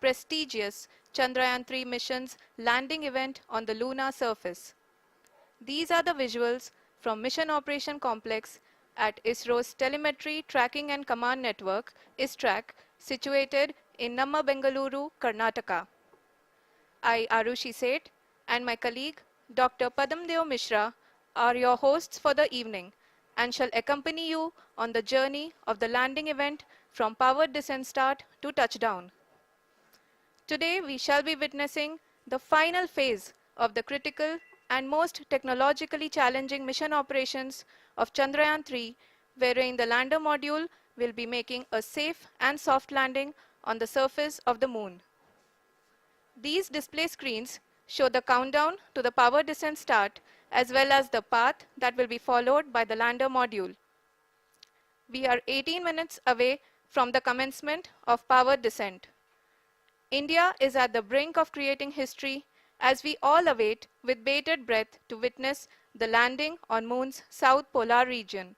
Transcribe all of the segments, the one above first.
prestigious Chandrayaan-3 mission's landing event on the lunar surface. These are the visuals from Mission Operation Complex at ISRO's Telemetry Tracking and Command Network, ISTRAC, situated in Namma, Bengaluru, Karnataka. I, Arushi Seth, and my colleague, Dr. Padamdeo Mishra, are your hosts for the evening and shall accompany you on the journey of the landing event from powered descent start to touchdown. Today, we shall be witnessing the final phase of the critical and most technologically challenging mission operations of Chandrayaan-3, wherein the lander module will be making a safe and soft landing on the surface of the moon. These display screens show the countdown to the power descent start as well as the path that will be followed by the lander module. We are 18 minutes away from the commencement of power descent. India is at the brink of creating history as we all await with bated breath to witness the landing on Moon's south polar region.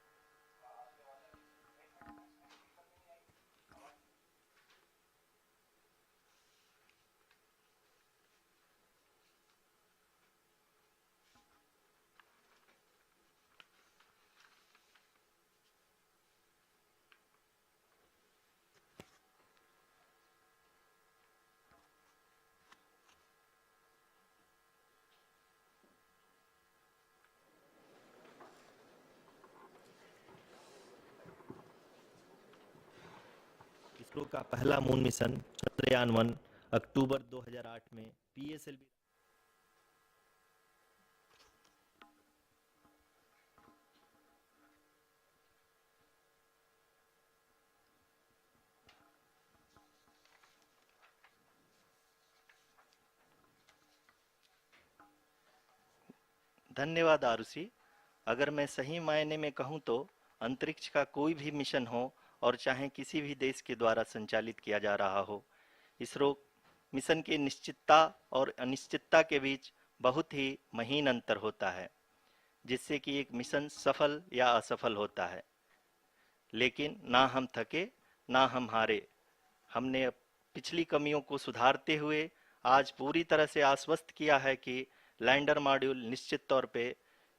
ISRO का पहला moon mission Chandrayaan one अक्टूबर 2008 में PSLV धन्यवाद आरुषि। अगर मैं सही मायने में कहूं तो अंतरिक्ष का कोई भी मिशन हो और चाहे किसी भी देश के द्वारा संचालित किया जा रहा हो, इसरो मिशन की निश्चितता और अनिश्चितता के बीच बहुत ही महीन अंतर होता है, जिससे कि एक मिशन सफल या असफल होता है। लेकिन ना हम थके ना हम हारे। हमने पिछली कमियों को सुधारते हुए आज पूरी तरह से आश्वस्त किया है कि लैंडर मॉड्यूल निश्चित तौर पे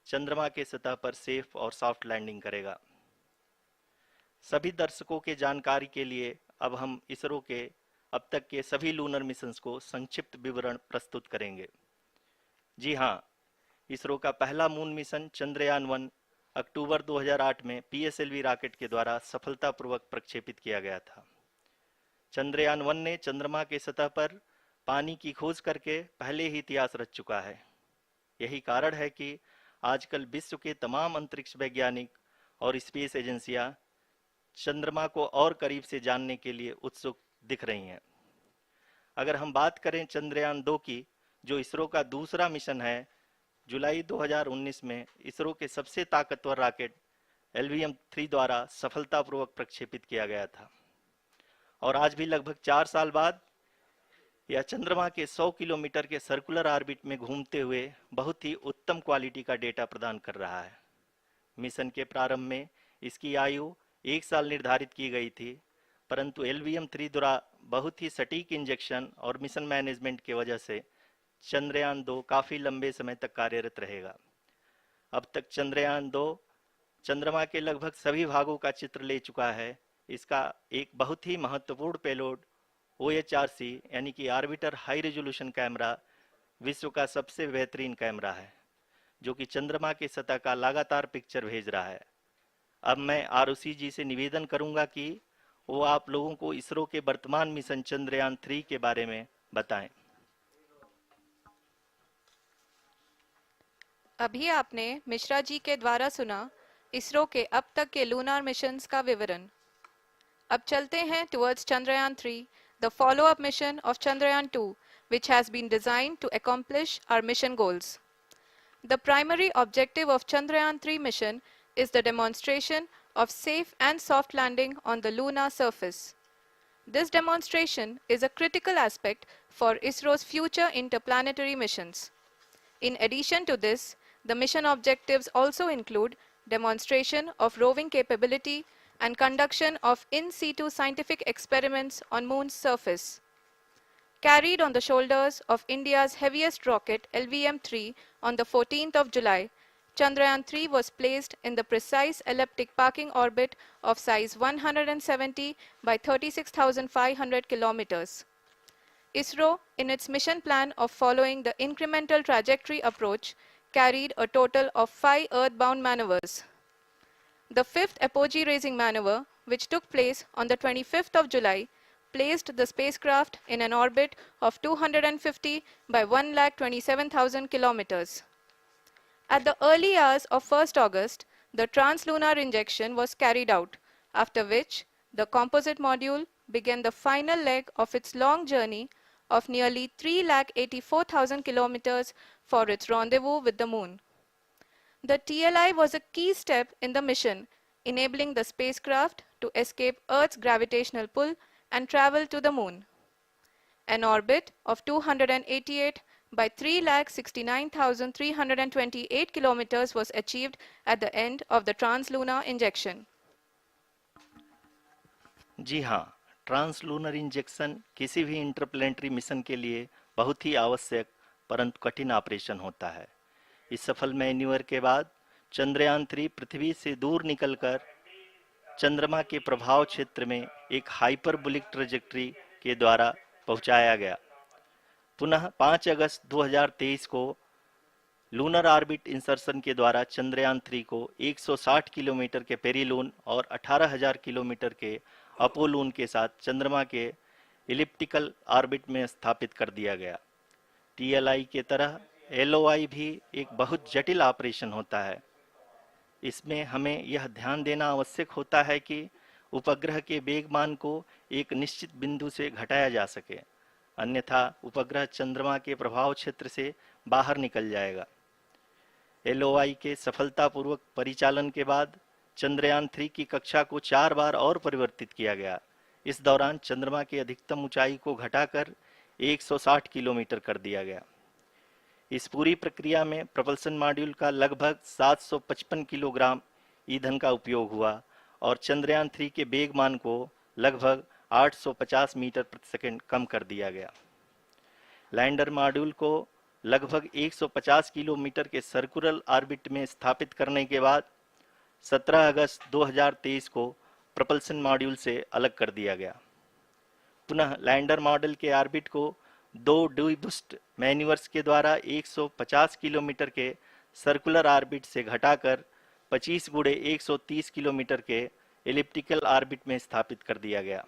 चंद्रमा के सतह पर सेफ और सॉफ्ट लैंडिंग करेगा। सभी दर्शकों के जानकारी के लिए अब हम इसरो के अब तक के सभी लूनर मिशंस को संक्षिप्त विवरण प्रस्तुत करेंगे। जी हाँ, इसरो का पहला मून मिशन चंद्रयान-1 अक्टूबर 2008 में पीएसएलवी रॉकेट के द्वारा सफलतापूर्वक प्रक्षेपित किया गया था। चंद्रयान-1 ने चंद्रमा के सतह पर पानी की खोज करके पहले ही इतिहास रच चुका है। यही कारण है कि आजकल विश्व के तमाम अंतरिक्ष वैज्ञानिक और स्पेस एजेंसियां चंद्रमा को और करीब से जानने के लिए उत्सुक दिख रही हैं। अगर हम बात करें चंद्रयान-2 की, जो इसरो का दूसरा मिशन है, जुलाई 2019 में इसरो के सबसे ताकतवर रॉकेट LVM-3 द्वारा सफलतापूर्वक प्रक्षेपित किया गया था और आज भी लगभग 4 साल बाद यह चंद्रमा के 100 किलोमीटर के सर्कुलर ऑर्बिट में घूमते हुए बहुत ही उत्तम क्वालिटी का डेटा प्रदान कर रहा है। मिशन के प्रारंभ में इसकी आयु 1 साल निर्धारित की गई थी, परंतु LVM-3 द्वारा बहुत ही सटीक इंजेक्शन और मिशन मैनेजमेंट की वजह से चंद्रयान-2 काफ़ी लंबे समय तक कार्यरत रहेगा। अब तक चंद्रयान-2 चंद्रमा के लगभग सभी भागों का चित्र ले चुका है। इसका एक बहुत ही महत्वपूर्ण पेलोड OHRC यानी कि ऑर्बिटर हाई रेजोल्यूशन कैमरा विश्व का सबसे बेहतरीन कैमरा है, जो कि चंद्रमा के सतह का लगातार पिक्चर भेज रहा है। अब मैं आरुषि जी से निवेदन करूंगा कि वो आप लोगों को इसरो के वर्तमान मिशन चंद्रयान-3 के बारे में बताएं। अभी आपने मिश्रा जी के द्वारा सुना इसरो के अब तक के लूनार मिशंस का विवरण। अब चलते हैं towards Chandrayaan-3, the follow-up mission of Chandrayaan-2, which has been designed to accomplish our mission goals. The primary objective of Chandrayaan-3 mission is the demonstration of safe and soft landing on the lunar surface. This demonstration is a critical aspect for ISRO's future interplanetary missions. In addition to this, the mission objectives also include demonstration of roving capability and conduction of in situ scientific experiments on Moon's surface. Carried on the shoulders of India's heaviest rocket LVM-3 on the 14th of July, Chandrayaan-3 was placed in the precise elliptic parking orbit of size 170 by 36,500 kilometers. ISRO, in its mission plan of following the incremental trajectory approach, carried a total of 5 earthbound maneuvers. The fifth apogee-raising maneuver, which took place on the 25th of July, placed the spacecraft in an orbit of 250 by 1,27,000 kilometers. At the early hours of 1st August, the translunar injection was carried out, after which the composite module began the final leg of its long journey of nearly 3,84,000 kilometers for its rendezvous with the Moon. The TLI was a key step in the mission, enabling the spacecraft to escape Earth's gravitational pull and travel to the Moon. An orbit of 288 by 3,69,328 kilometers was achieved at the end of the translunar injection. जी हाँ, translunar injection किसी भी interplanetary mission के लिए बहुत ही आवश्यक परंतु कठिन operation होता है। इस सफल मैन्यूवर के बाद चंद्रयान-3 पृथ्वी से दूर निकलकर चंद्रमा के प्रभाव क्षेत्र में एक हाइपरबोलिक ट्रेजेक्टरी के द्वारा पहुंचाया गया। पुनः 5 अगस्त 2023 को लूनर ऑर्बिट इंसर्शन के द्वारा चंद्रयान-3 को 160 किलोमीटर के पेरिलून और 18,000 किलोमीटर के अपोलून के साथ चंद्रमा के इलिप्टिकल ऑर्बिट में स्थापित कर दिया गया। टीएलआई के तरह एलओआई भी एक बहुत जटिल ऑपरेशन होता है। इसमें हमें यह ध्यान देना आवश्यक होता है कि उपग्रह के वेगमान को एक निश्चित बिंदु से घटाया जा सके, अन्यथा उपग्रह चंद्रमा के प्रभाव क्षेत्र से बाहर निकल जाएगा। एलओआई के सफलतापूर्वक परिचालन के बाद चंद्रयान-3 की कक्षा को 4 बार और परिवर्तित किया गया। इस दौरान चंद्रमा की अधिकतम ऊंचाई को घटाकर 160 किलोमीटर कर दिया गया। इस पूरी प्रक्रिया में प्रपल्सन मॉड्यूल का लगभग 755 किलोग्राम ईंधन का उपयोग हुआ और चंद्रयान-3 के वेगमान को लगभग 850 मीटर प्रति सेकंड कम कर दिया गया। लैंडर मॉड्यूल को लगभग 150 किलोमीटर के सर्कुलर ऑर्बिट में स्थापित करने के बाद 17 अगस्त 2023 को प्रपल्सन मॉड्यूल से अलग कर दिया गया। पुनः लैंडर मॉडल के ऑर्बिट को 2 डीबूस्ट मैन्यूवर्स के द्वारा 150 किलोमीटर के सर्कुलर ऑर्बिट से घटाकर 25 गुणे 130 किलोमीटर के एलिप्टिकल ऑर्बिट में स्थापित कर दिया गया।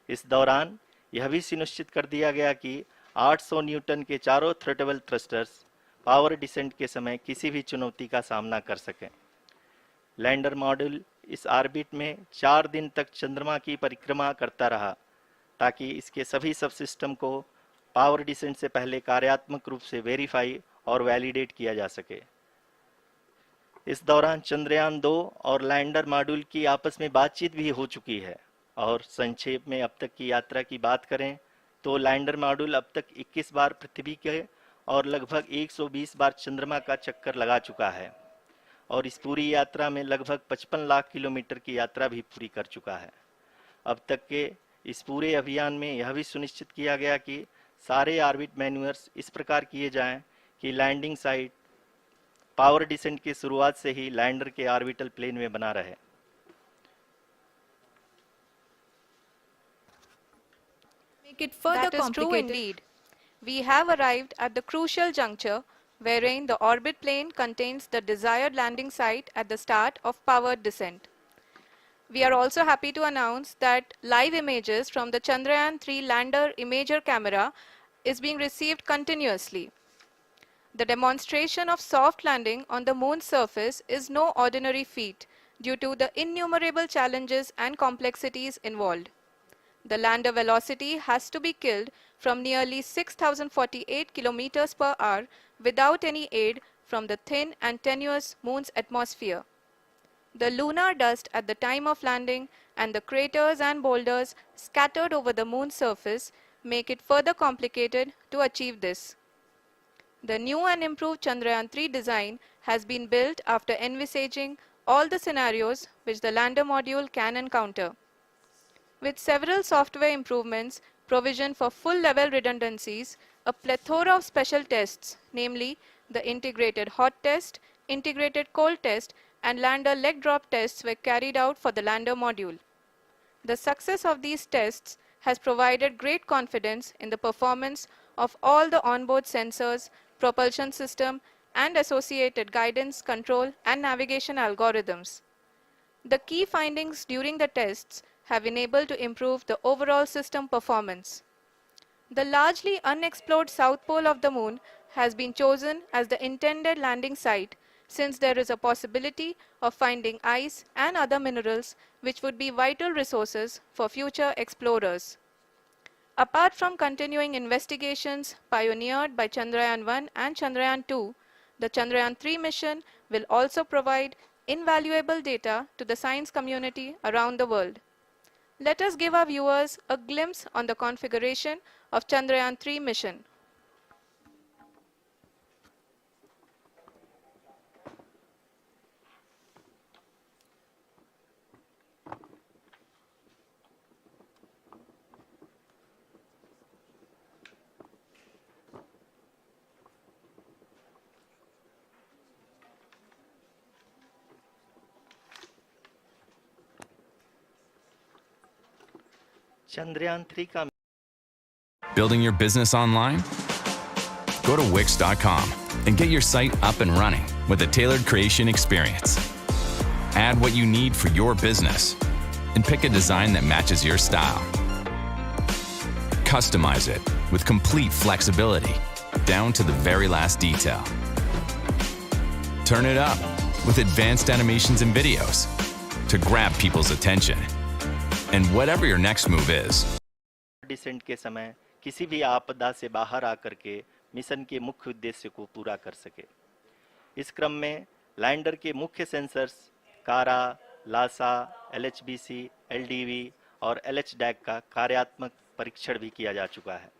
इस दौरान यह भी सुनिश्चित कर दिया गया कि 800 न्यूटन के चारों थ्रोटेबल थ्रस्टर्स पावर डिसेंट के समय किसी भी चुनौती का सामना कर सकें। लैंडर मॉड्यूल इस ऑर्बिट में 4 दिन तक चंद्रमा की परिक्रमा करता रहा ताकि इसके सभी सब सिस्टम को पावर डिसेंट से पहले कार्यात्मक रूप से वेरीफाई और वैलिडेट किया जा सके। इस दौरान चंद्रयान-2 और लैंडर मॉड्यूल की आपस में बातचीत भी हो चुकी है। और संक्षेप में अब तक की यात्रा की बात करें तो लैंडर मॉड्यूल अब तक 21 बार पृथ्वी के और लगभग 120 बार चंद्रमा का चक्कर लगा चुका है और इस पूरी यात्रा में लगभग 55 लाख किलोमीटर की यात्रा भी पूरी कर चुका है। अब तक के इस पूरे अभियान में यह भी सुनिश्चित किया गया कि सारे ऑर्बिट मैन्यूवर्स इस प्रकार किए जाएं कि लैंडिंग साइट पावर डिसेंट की शुरुआत से ही लैंडर के ऑर्बिटल प्लेन में बना रहे। Make it further that is true indeed. We have arrived at the crucial juncture wherein the orbit plane contains the desired landing site at the start of powered descent. We are also happy to announce that live images from the Chandrayaan-3 lander imager camera is being received continuously. The demonstration of soft landing on the moon's surface is no ordinary feat due to the innumerable challenges and complexities involved. The lander velocity has to be killed from nearly 6,048 kilometers per hour without any aid from the thin and tenuous moon's atmosphere. The lunar dust at the time of landing and the craters and boulders scattered over the moon's surface make it further complicated to achieve this. The new and improved Chandrayaan-3 design has been built after envisaging all the scenarios which the lander module can encounter. With several software improvements provision for full-level redundancies, a plethora of special tests, namely the integrated hot test, integrated cold test, and lander leg drop tests were carried out for the lander module. The success of these tests has provided great confidence in the performance of all the onboard sensors, propulsion system, and associated guidance, control, and navigation algorithms. The key findings during the tests have enabled to improve the overall system performance. The largely unexplored south pole of the moon has been chosen as the intended landing site since there is a possibility of finding ice and other minerals which would be vital resources for future explorers. Apart from continuing investigations pioneered by Chandrayaan-1 and Chandrayaan-2, the Chandrayaan-3 mission will also provide invaluable data to the science community around the world. Let us give our viewers a glimpse on the configuration of Chandrayaan-3 mission. Chandrayaan 3 का Building your business online? Go to Wix.com and get your site up and running with a tailored creation experience. Add what you need for your business and pick a design that matches your style. Customize it with complete flexibility down to the very last detail. Turn it up with advanced animations and videos to grab people's attention. And whatever your next move is, descent के समय किसी भी आपदा से बाहर आकर के mission के मुख्य उद्देश्य को पूरा कर सके। इस क्रम में लैंडर के मुख्य सेंसर्स कारा, लासा, एलएचबीसी, एलडीवी और एलएचडैक का कार्यात्मक परीक्षण भी किया जा चुका है।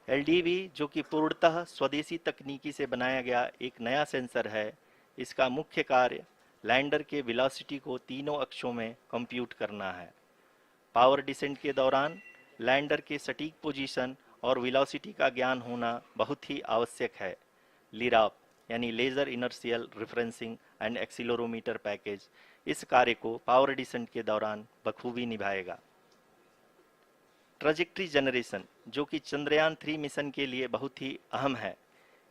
एलडीवी, जो कि पूर्णतः स्वदेशी तकनीकी से बनाया गया एक नया सेंसर है, इसका मुख्य कार्य लैंडर के वेलोसिटी को तीनों अक्षों में कंप्यूट करना है। पावर डिसेंट के दौरान लैंडर के सटीक पोजीशन और वेलोसिटी का ज्ञान होना बहुत ही आवश्यक है। लिराप यानी laser inertial referencing and accelerometer package इस कार्य को पावर डिसेंट के दौरान बखूबी निभाएगा। ट्रैजेक्टरी जनरेशन, जो कि चंद्रयान 3 मिशन के लिए बहुत ही अहम है,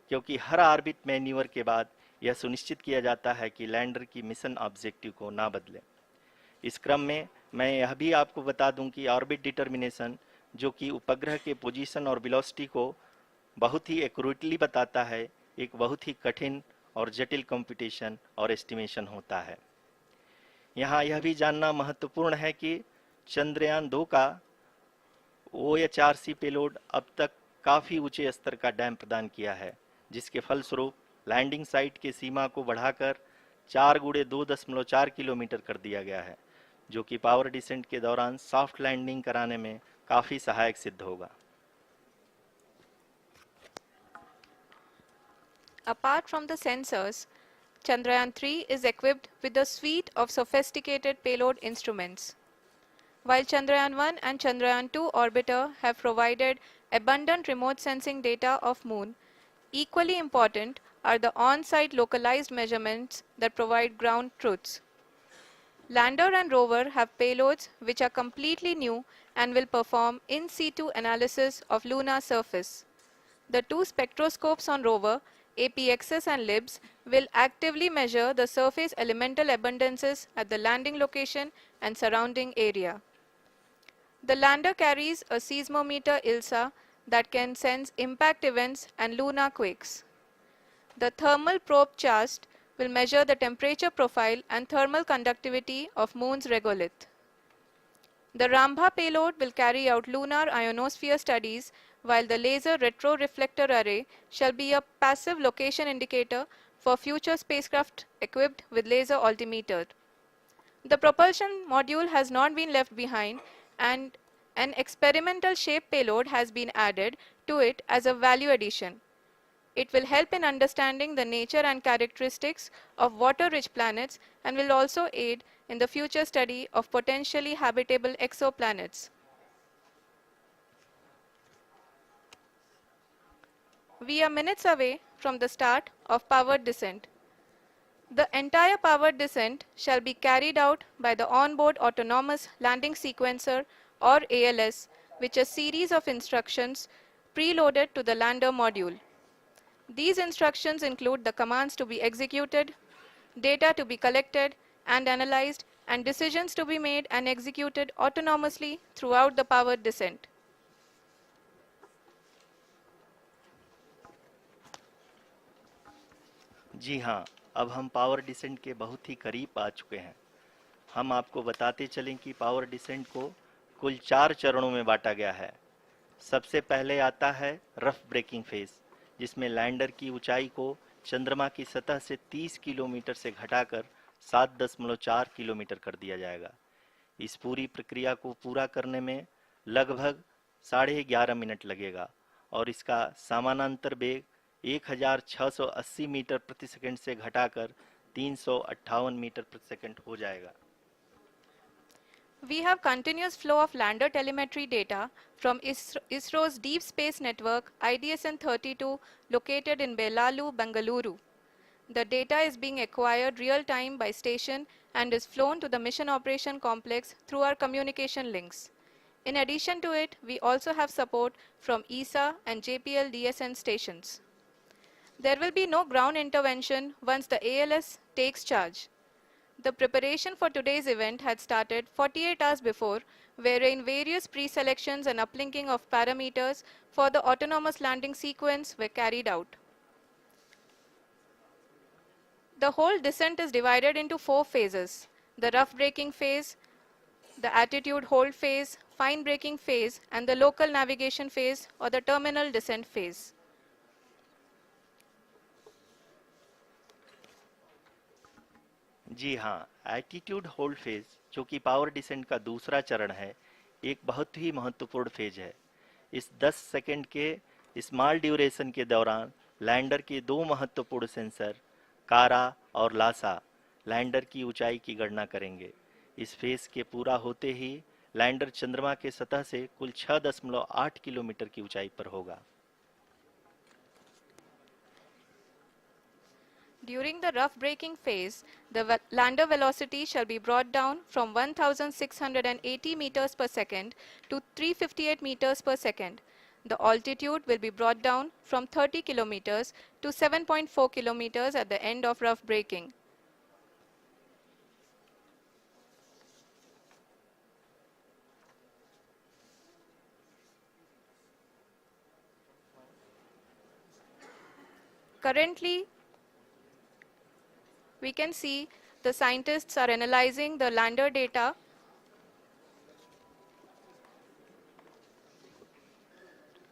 क्योंकि हर ऑर्बिट मैन्यूवर के बाद यह सुनिश्चित किया जाता है कि लैंडर की मिशन ऑब्जेक्टिव को ना बदले। इस क्रम में मैं यह भी आपको बता दूं कि ऑर्बिट डिटर्मिनेशन, जो कि उपग्रह के पोजीशन और वेलोसिटी को बहुत ही एक्यूरेटली बताता है, एक बहुत ही कठिन और जटिल कंप्यूटेशन और एस्टिमेशन होता है। यहाँ यह भी जानना महत्वपूर्ण है कि चंद्रयान 2 का OHRC पेलोड अब तक काफ़ी ऊंचे स्तर का डैम प्रदान किया है, जिसके फलस्वरूप लैंडिंग साइट की सीमा को बढ़ाकर 4 गुणे 2.4 किलोमीटर कर दिया गया है, जो कि पावर डिसेंट के दौरान सॉफ्ट लैंडिंग कराने में काफ़ी सहायक सिद्ध होगा। Apart from the sensors, Chandrayaan-3 is equipped with a suite of sophisticated payload instruments. While Chandrayaan-1 and Chandrayaan-2 orbiter have provided abundant remote sensing data of Moon, equally important are the on-site localized measurements that provide ground truths. Lander and rover have payloads which are completely new and will perform in situ analysis of lunar surface. The two spectroscopes on rover, APXS and LIBS, will actively measure the surface elemental abundances at the landing location and surrounding area. The lander carries a seismometer ILSA that can sense impact events and lunar quakes. The thermal probe CHAST will measure the temperature profile and thermal conductivity of Moon's regolith. The Rambha payload will carry out lunar ionosphere studies, while the laser retroreflector array shall be a passive location indicator for future spacecraft equipped with laser altimeter. The propulsion module has not been left behind, and an experimental shape payload has been added to it as a value addition. It will help in understanding the nature and characteristics of water-rich planets and will also aid in the future study of potentially habitable exoplanets. We are minutes away from the start of powered descent. The entire powered descent shall be carried out by the onboard autonomous landing sequencer or ALS, which is a series of instructions preloaded to the lander module. These instructions include the commands to be executed, data to be collected and analyzed, and decisions to be made and executed autonomously throughout the powered descent. जी हाँ, अब हम power descent के बहुत ही करीब आ चुके हैं। हम आपको बताते चलें कि पावर डिसेंट को कुल 4 चरणों में बांटा गया है। सबसे पहले आता है रफ ब्रेकिंग फेज, जिसमें लैंडर की ऊंचाई को चंद्रमा की सतह से 30 किलोमीटर से घटाकर 7.4 किलोमीटर कर दिया जाएगा। इस पूरी प्रक्रिया को पूरा करने में लगभग 11.5 मिनट लगेगा और इसका समानांतर वेग 1680 मीटर प्रति सेकंड से घटाकर 358 मीटर प्रति सेकंड हो जाएगा। We have continuous flow of lander telemetry data from ISRO's Deep Space Network IDSN-32 located in Belalu, Bengaluru. The data is being acquired real-time by station and is flown to the Mission Operation Complex through our communication links. In addition to it, we also have support from ESA and JPL DSN stations. There will be no ground intervention once the ALS takes charge. The preparation for today's event had started 48 hours before, wherein various pre-selections and uplinking of parameters for the autonomous landing sequence were carried out. The whole descent is divided into 4 phases: the rough braking phase, the attitude hold phase, fine braking phase, and the local navigation phase or the terminal descent phase. जी हाँ, attitude hold phase, जो कि power descent का दूसरा चरण है, एक बहुत ही महत्वपूर्ण फेज है। इस 10 सेकंड के स्मॉल ड्यूरेशन के दौरान लैंडर के 2 महत्वपूर्ण सेंसर कारा और लासा लैंडर की ऊंचाई की गणना करेंगे। इस फेज के पूरा होते ही लैंडर चंद्रमा के सतह से कुल 6.8 किलोमीटर की ऊंचाई पर होगा। During the rough braking phase, the lander velocity shall be brought down from 1680 meters per second to 358 meters per second. The altitude will be brought down from 30 kilometers to 7.4 kilometers at the end of rough braking. Currently, we can see the scientists are analyzing the lander data.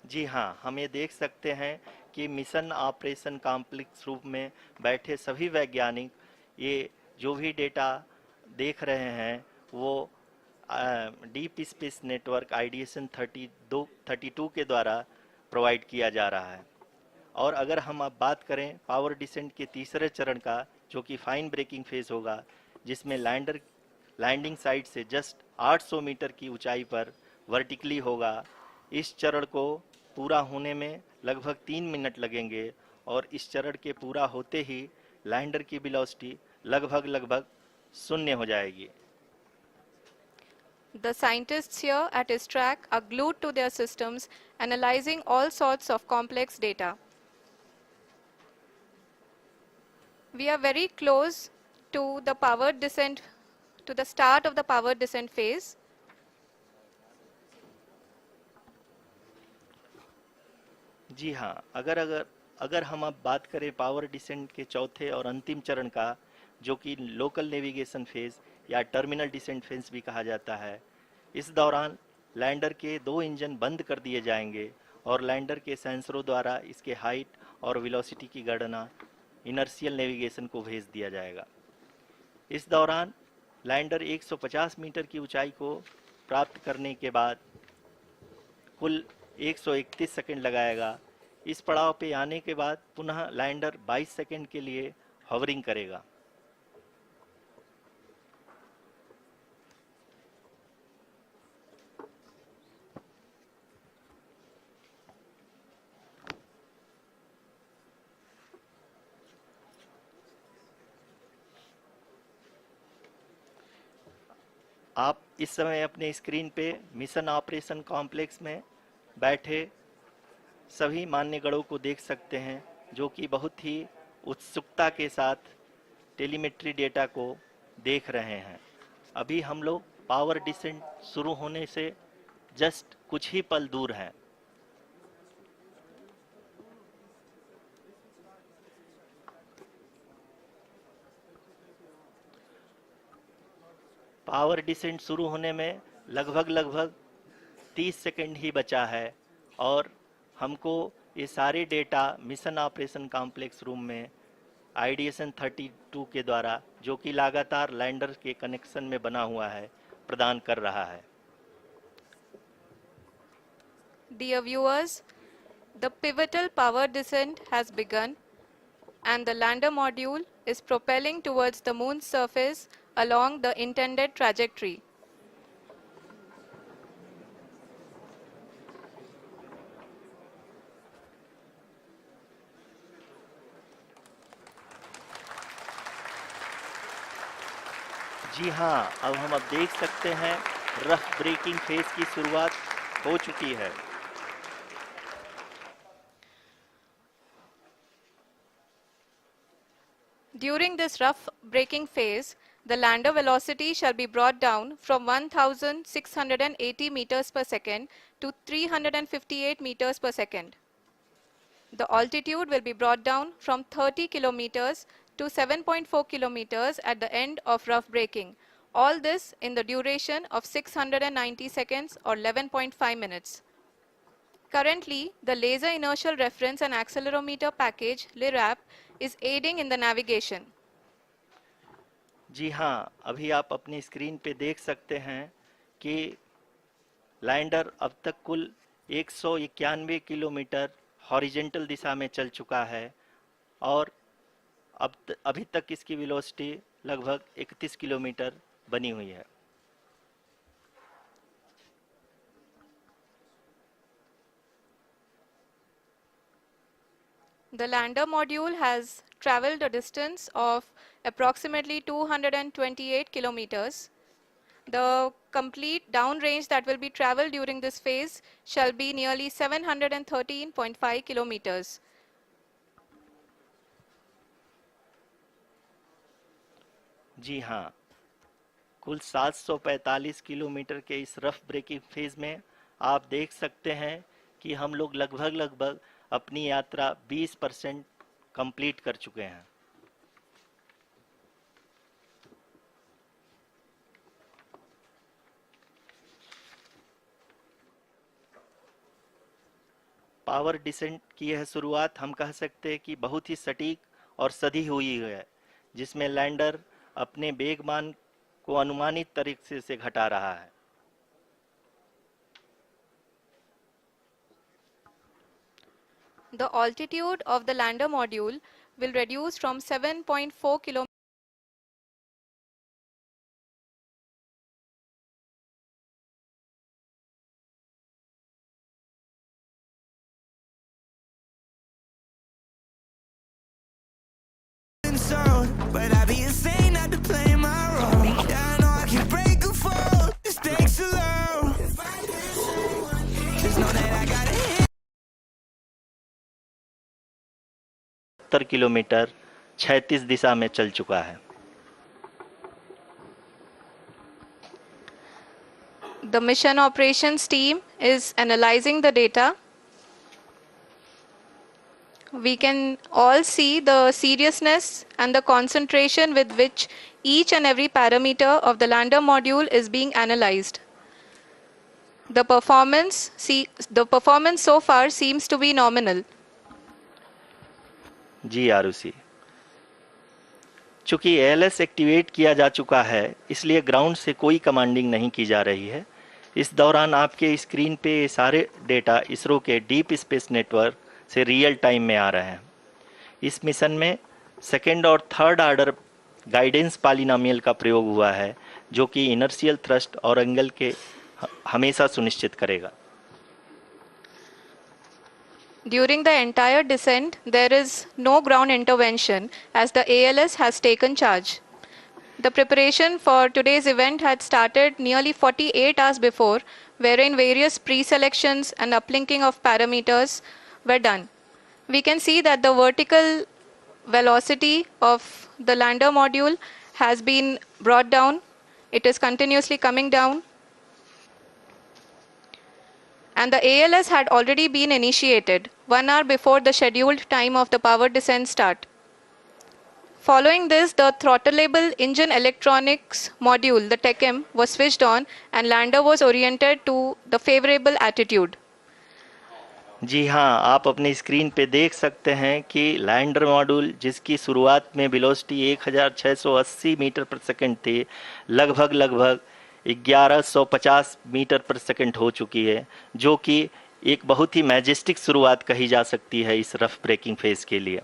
जी हाँ, हम ये देख सकते हैं कि mission operation complex रूप में बैठे सभी वैज्ञानिक ये जो भी डेटा देख रहे हैं वो डीप स्पेस नेटवर्क आईडीएसएन 32 के द्वारा प्रोवाइड किया जा रहा है। और अगर हम अब बात करें पावर डिसेंट के तीसरे चरण का, जो कि फाइन ब्रेकिंग फेज होगा, जिसमें लैंडर लैंडिंग साइट से जस्ट 800 मीटर की ऊंचाई पर वर्टिकली होगा। इस चरण को पूरा होने में लगभग 3 मिनट लगेंगे और इस चरण के पूरा होते ही लैंडर की वेलोसिटी लगभग शून्य हो जाएगी। The scientists here at his track are glued to their systems, analyzing all sorts of complex data. We are very close to the powered descent, to the start of the powered descent phase. जी हाँ, अगर हम अब बात करें power descent के चौथे और अंतिम चरण का, जो कि लोकल नेविगेशन फेज या टर्मिनल डिसेंट फेज भी कहा जाता है, इस दौरान लैंडर के 2 इंजन बंद कर दिए जाएंगे और लैंडर के सेंसरों द्वारा इसके हाइट और वेलोसिटी की गणना इनर्शियल नेविगेशन को भेज दिया जाएगा। इस दौरान लैंडर 150 मीटर की ऊंचाई को प्राप्त करने के बाद कुल 131 सेकंड लगाएगा। इस पड़ाव पे आने के बाद पुनः लैंडर 22 सेकंड के लिए हवरिंग करेगा। आप इस समय अपने स्क्रीन पे मिशन ऑपरेशन कॉम्प्लेक्स में बैठे सभी मान्यगणों को देख सकते हैं, जो कि बहुत ही उत्सुकता के साथ टेलीमेट्री डेटा को देख रहे हैं। अभी हम लोग पावर डिसेंट शुरू होने से जस्ट कुछ ही पल दूर हैं। पावर डिसेंट शुरू होने में लगभग 30 सेकंड ही बचा है और हमको ये सारे data mission operation complex room में आईडीएसएन 32 के द्वारा, जो कि लगातार लैंडर के कनेक्शन में बना हुआ है, प्रदान कर रहा है। Dear viewers, the pivotal power descent has begun and the lander module is propelling towards the moon's surface along the intended trajectory. जी हाँ, अब देख सकते हैं रफ ब्रेकिंग फेज की शुरुआत हो चुकी है। During this rough braking phase, the lander velocity shall be brought down from 1680 meters per second to 358 meters per second. The altitude will be brought down from 30 kilometers to 7.4 kilometers at the end of rough braking. All this in the duration of 690 seconds or 11.5 minutes. Currently, the Laser Inertial Reference and Accelerometer package (LIRAP) is aiding in the navigation. जी हाँ, अभी आप अपनी screen पे देख सकते हैं कि lander अब तक कुल 191 किलोमीटर हॉरिजेंटल दिशा में चल चुका है और अभी तक इसकी वेलोसिटी लगभग 31 किलोमीटर बनी हुई है। The lander module has traveled a distance of approximately 228 kilometers. The complete downrange that will be traveled during this phase shall be nearly 713.5 kilometers. जी हाँ, कुल 745 किलोमीटर के इस रफ ब्रेकिंग फेज में आप देख सकते हैं कि हम लोग लगभग अपनी यात्रा 20% कंप्लीट कर चुके हैं। पावर डिसेंट की यह शुरुआत हम कह सकते हैं कि बहुत ही सटीक और सधी हुई है, जिसमें लैंडर अपने वेगमान को अनुमानित तरीके से घटा रहा है। The altitude of the lander module will reduce from 7.4 kilometers but I be insane not to play my role. Yeah, I know I can break a fall. The stakes are low. Just know that I got a hit. 70 kilometre 36 दिशा में चल चुका है। The mission operations team is analyzing the data. We can all see the seriousness and the concentration with which each and every parameter of the lander module is being analyzed. The performance so far seems to be nominal. जी आरुषि, चूंकि ALS activate किया जा चुका है, इसलिए ground से कोई commanding नहीं की जा रही है। इस दौरान आपके स्क्रीन पे ये सारे डेटा इसरो के डीप स्पेस नेटवर्क से रियल टाइम में आ रहे हैं। इस मिशन में सेकेंड और थर्ड ऑर्डर गाइडेंस पॉलिनोमियल का प्रयोग हुआ है, जो कि इनर्शियल थ्रस्ट और एंगल के हमेशा सुनिश्चित करेगा। During the entire descent, there is no ground intervention as the ALS has taken charge. The preparation for today's event had started nearly 48 hours before, wherein various pre-selections and uplinking of parameters were done. We can see that the vertical velocity of the lander module has been brought down. It is continuously coming down. And the ALS had already been initiated 1 hour before the scheduled time of the power descent start. Following this, the throttleable engine electronics module, the TECM, was switched on and lander was oriented to the favorable attitude. जी हाँ, आप अपनी screen पे देख सकते हैं कि lander module जिसकी शुरुआत में वेलोसिटी 1680 मीटर पर सेकंड थी, लगभग 1150 मीटर पर सेकंड हो चुकी है, जो कि एक बहुत ही मैजेस्टिक शुरुआत कही जा सकती है इस रफ ब्रेकिंग फेज के लिए।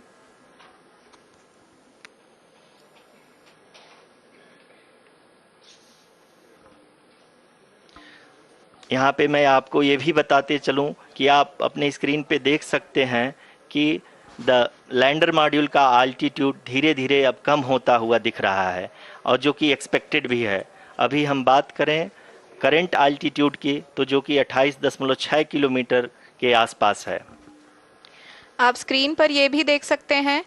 यहाँ पे मैं आपको ये भी बताते चलूँ कि आप अपने स्क्रीन पे देख सकते हैं कि द लैंडर मॉड्यूल का आल्टीट्यूड धीरे धीरे अब कम होता हुआ दिख रहा है, और जो कि एक्सपेक्टेड भी है। अभी हम बात करें करंट आल्टीट्यूड की, तो जो कि 28.6 किलोमीटर के आसपास है। आप स्क्रीन पर ये भी देख सकते हैं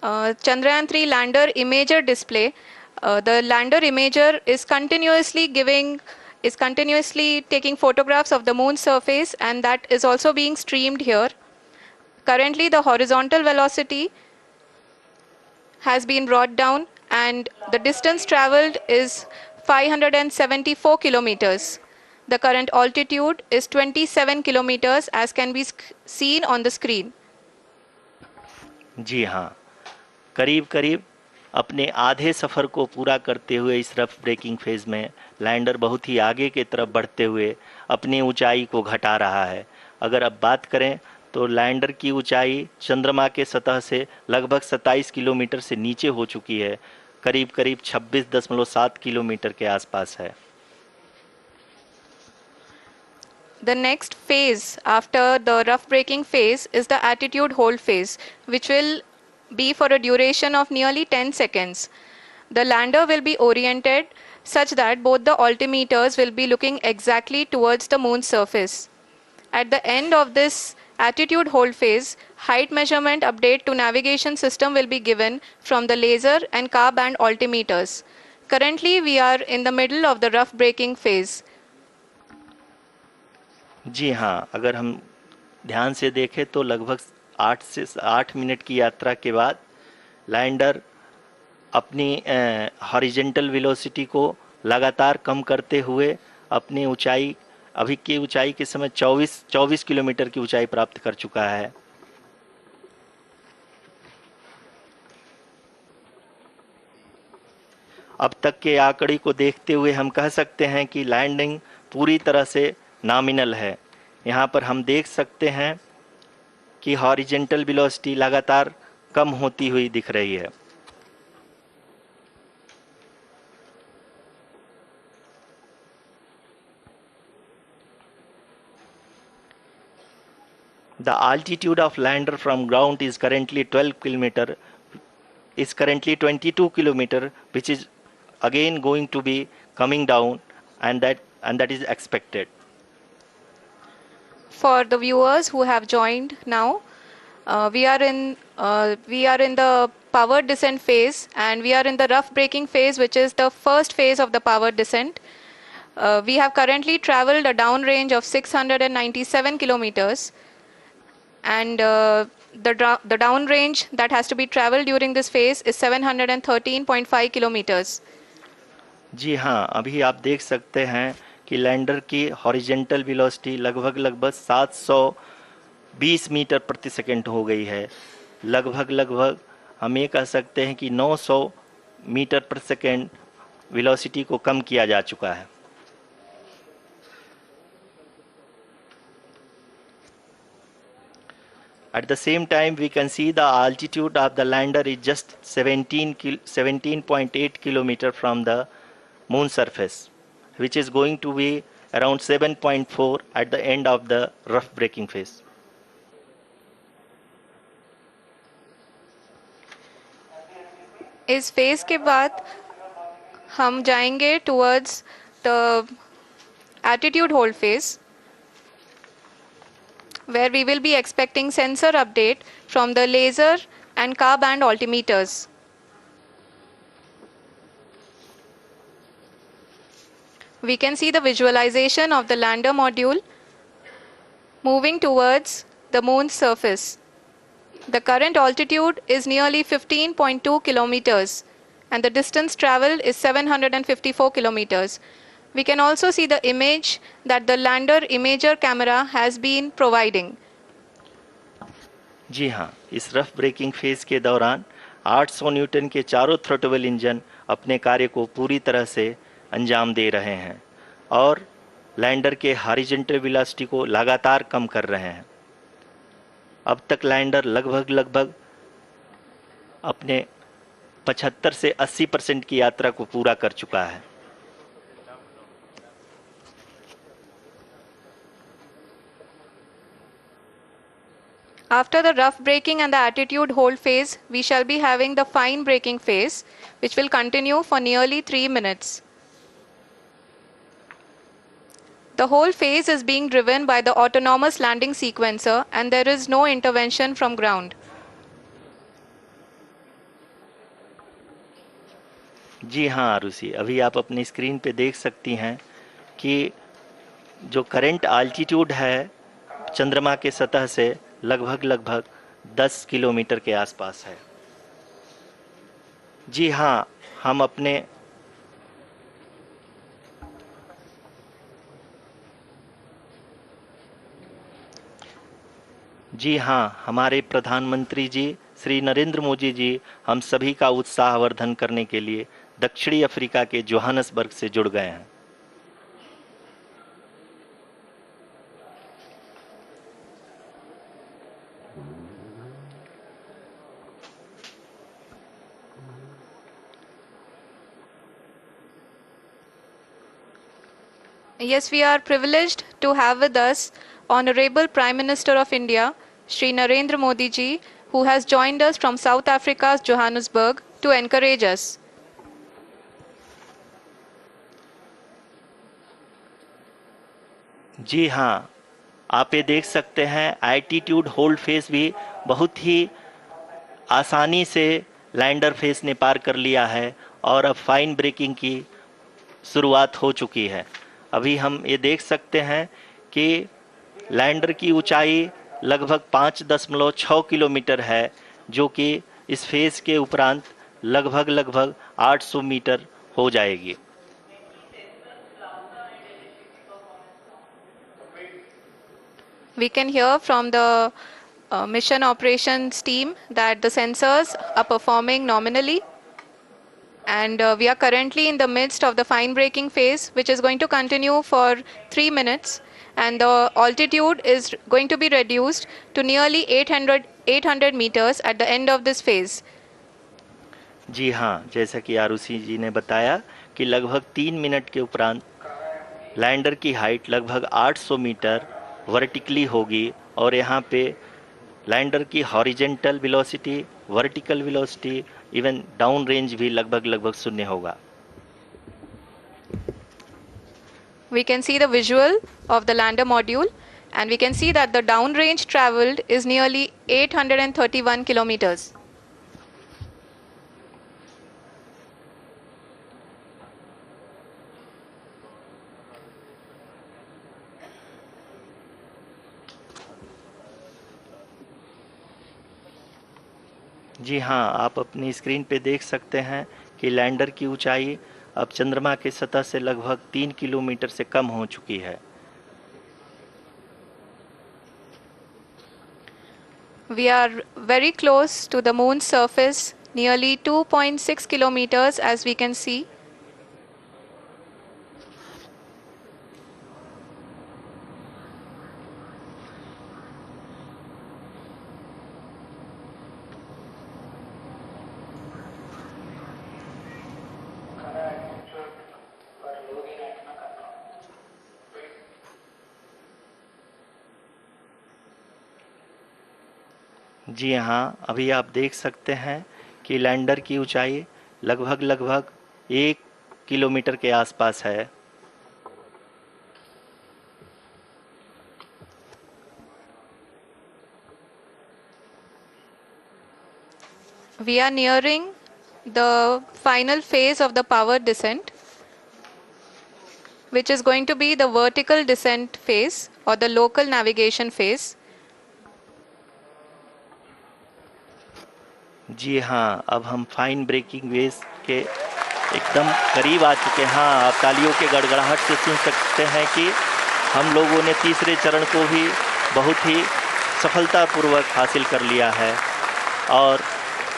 Chandrayaan-3 lander imager display. The lander imager is continuously taking photographs of the moon's surface, and that is also being streamed here. Currently, the horizontal velocity has been brought down, and the distance traveled is 574 kilometers. The current altitude is 27 kilometers, as can be seen on the screen. जी हाँ, करीब अपने आधे सफ़र को पूरा करते हुए इस rough breaking phase में लैंडर बहुत ही आगे की तरफ बढ़ते हुए अपनी ऊंचाई को घटा रहा है। अगर अब बात करें तो लैंडर की ऊंचाई चंद्रमा के सतह से लगभग 27 किलोमीटर से नीचे हो चुकी है, करीब 26.7 किलोमीटर के आसपास है। The next phase after the rough braking phase is the attitude hold phase, which will be for a duration of nearly 10 seconds. The lander will be oriented such that both the altimeters will be looking exactly towards the moon's surface. At the end of this attitude hold phase, height measurement update to navigation system will be given from the laser and car band altimeters. Currently, we are in the middle of the rough braking phase. जी हाँ, अगर हम ध्यान से देखें तो लगभग 8 minute की यात्रा के बाद लैंडर अपनी हॉरिजेंटल वेलोसिटी को लगातार कम करते हुए अपनी ऊंचाई, अभी की ऊंचाई के समय 24 किलोमीटर की ऊंचाई प्राप्त कर चुका है। अब तक के आंकड़े को देखते हुए हम कह सकते हैं कि लैंडिंग पूरी तरह से नॉमिनल है। यहाँ पर हम देख सकते हैं कि हॉरिजेंटल वेलोसिटी लगातार कम होती हुई दिख रही है। The altitude of lander from ground is currently 22 kilometer, which is again going to be coming down, and that is expected. For the viewers who have joined now, we are in the power descent phase, and we are in the rough braking phase, which is the first phase of the power descent. We have currently traveled a downrange of 697 kilometers, and the downrange that has to be traveled during this phase is 713.5 kilometers. जी हाँ, अभी आप देख सकते हैं कि lander की horizontal velocity लगभग 720 metre प्रति सेकंड हो गई है। लगभग हम ये कह सकते हैं कि 900 मीटर प्रति सेकंड वेलोसिटी को कम किया जा चुका है। At the same time, we can see the altitude of the lander is just 17.8 kilometer from the moon surface, which is going to be around 7.4 at the end of the rough braking phase. इस phase के बाद हम जाएंगे towards the attitude hold phase, where we will be expecting sensor update from the laser and car band altimeters. We can see the visualization of the lander module moving towards the moon's surface. The current altitude is nearly 15.2 kilometers and the distance traveled is 754 kilometers. We can also see the image that the lander imager camera has been providing. जी हाँ, इस rough breaking phase के दौरान 800 Newton के चारों throttle engine अपने कार्य को पूरी तरह से अंजाम दे रहे हैं और लैंडर के हॉरिजॉन्टल वेलोसिटी को लगातार कम कर रहे हैं। अब तक लैंडर लगभग अपने 75 से 80% की यात्रा को पूरा कर चुका है। After the rough braking and the attitude hold phase, we shall be having the fine braking phase, which will continue for nearly 3 minutes. The whole phase is being driven by the autonomous landing sequencer and there is no intervention from ground. जी हाँ आरुषि, अभी आप अपनी screen पे देख सकती हैं कि जो करंट आल्टीट्यूड है चंद्रमा के सतह से लगभग 10 किलोमीटर के आसपास है। जी हाँ, हम अपने जी हाँ, हमारे प्रधानमंत्री जी श्री नरेंद्र मोदी जी हम सभी का उत्साहवर्धन करने के लिए दक्षिणी अफ्रीका के जोहानसबर्ग से जुड़ गए हैं। Yes, we are privileged to have with us Honorable Prime Minister of India, Shri Narendra Modi ji, who has joined us from South Africa's Johannesburg to encourage us. जी हाँ, आप ये देख सकते हैं एल्टीट्यूड होल्ड फेज भी बहुत ही आसानी से लैंडर फेज ने पार कर लिया है और अब फाइन ब्रेकिंग की शुरुआत हो चुकी है। अभी हम ये देख सकते हैं कि लैंडर की ऊंचाई लगभग 5.6 किलोमीटर है, जो कि इस फेज के उपरांत लगभग 800 मीटर हो जाएगी। We can hear from the mission operations team that the sensors are performing nominally. And we are currently in the midst of the fine braking phase, which is going to continue for 3 minutes. And the altitude is going to be reduced to nearly 800 meters at the end of this phase. जी हाँ, जैसा कि आरुषि जी ने बताया कि लगभग 3 minute के उपरांत lander की हाइट लगभग 800 मीटर वर्टिकली होगी और यहाँ पे लैंडर की horizontal velocity, vertical velocity, even down range भी लगभग शून्य होगा। We can see the visual of the lander module and we can see that the down range traveled is nearly 831 kilometers. जी हाँ, आप अपनी स्क्रीन पे देख सकते हैं कि लैंडर की ऊंचाई अब चंद्रमा के सतह से लगभग 3 किलोमीटर से कम हो चुकी है। We are very close to the moon's surface, nearly 2.6 kilometers as we can see. जी हाँ, अभी आप देख सकते हैं कि लैंडर की ऊंचाई लगभग 1 किलोमीटर के आसपास है। We are nearing the final phase of the power descent, which is going to be the vertical descent phase or the local navigation phase. जी हाँ, अब हम फाइन ब्रेकिंग वेव्स के एकदम करीब आ चुके हैं। हाँ, आप तालियों के गड़गड़ाहट से सुन सकते हैं कि हम लोगों ने तीसरे चरण को भी बहुत ही सफलतापूर्वक हासिल कर लिया है और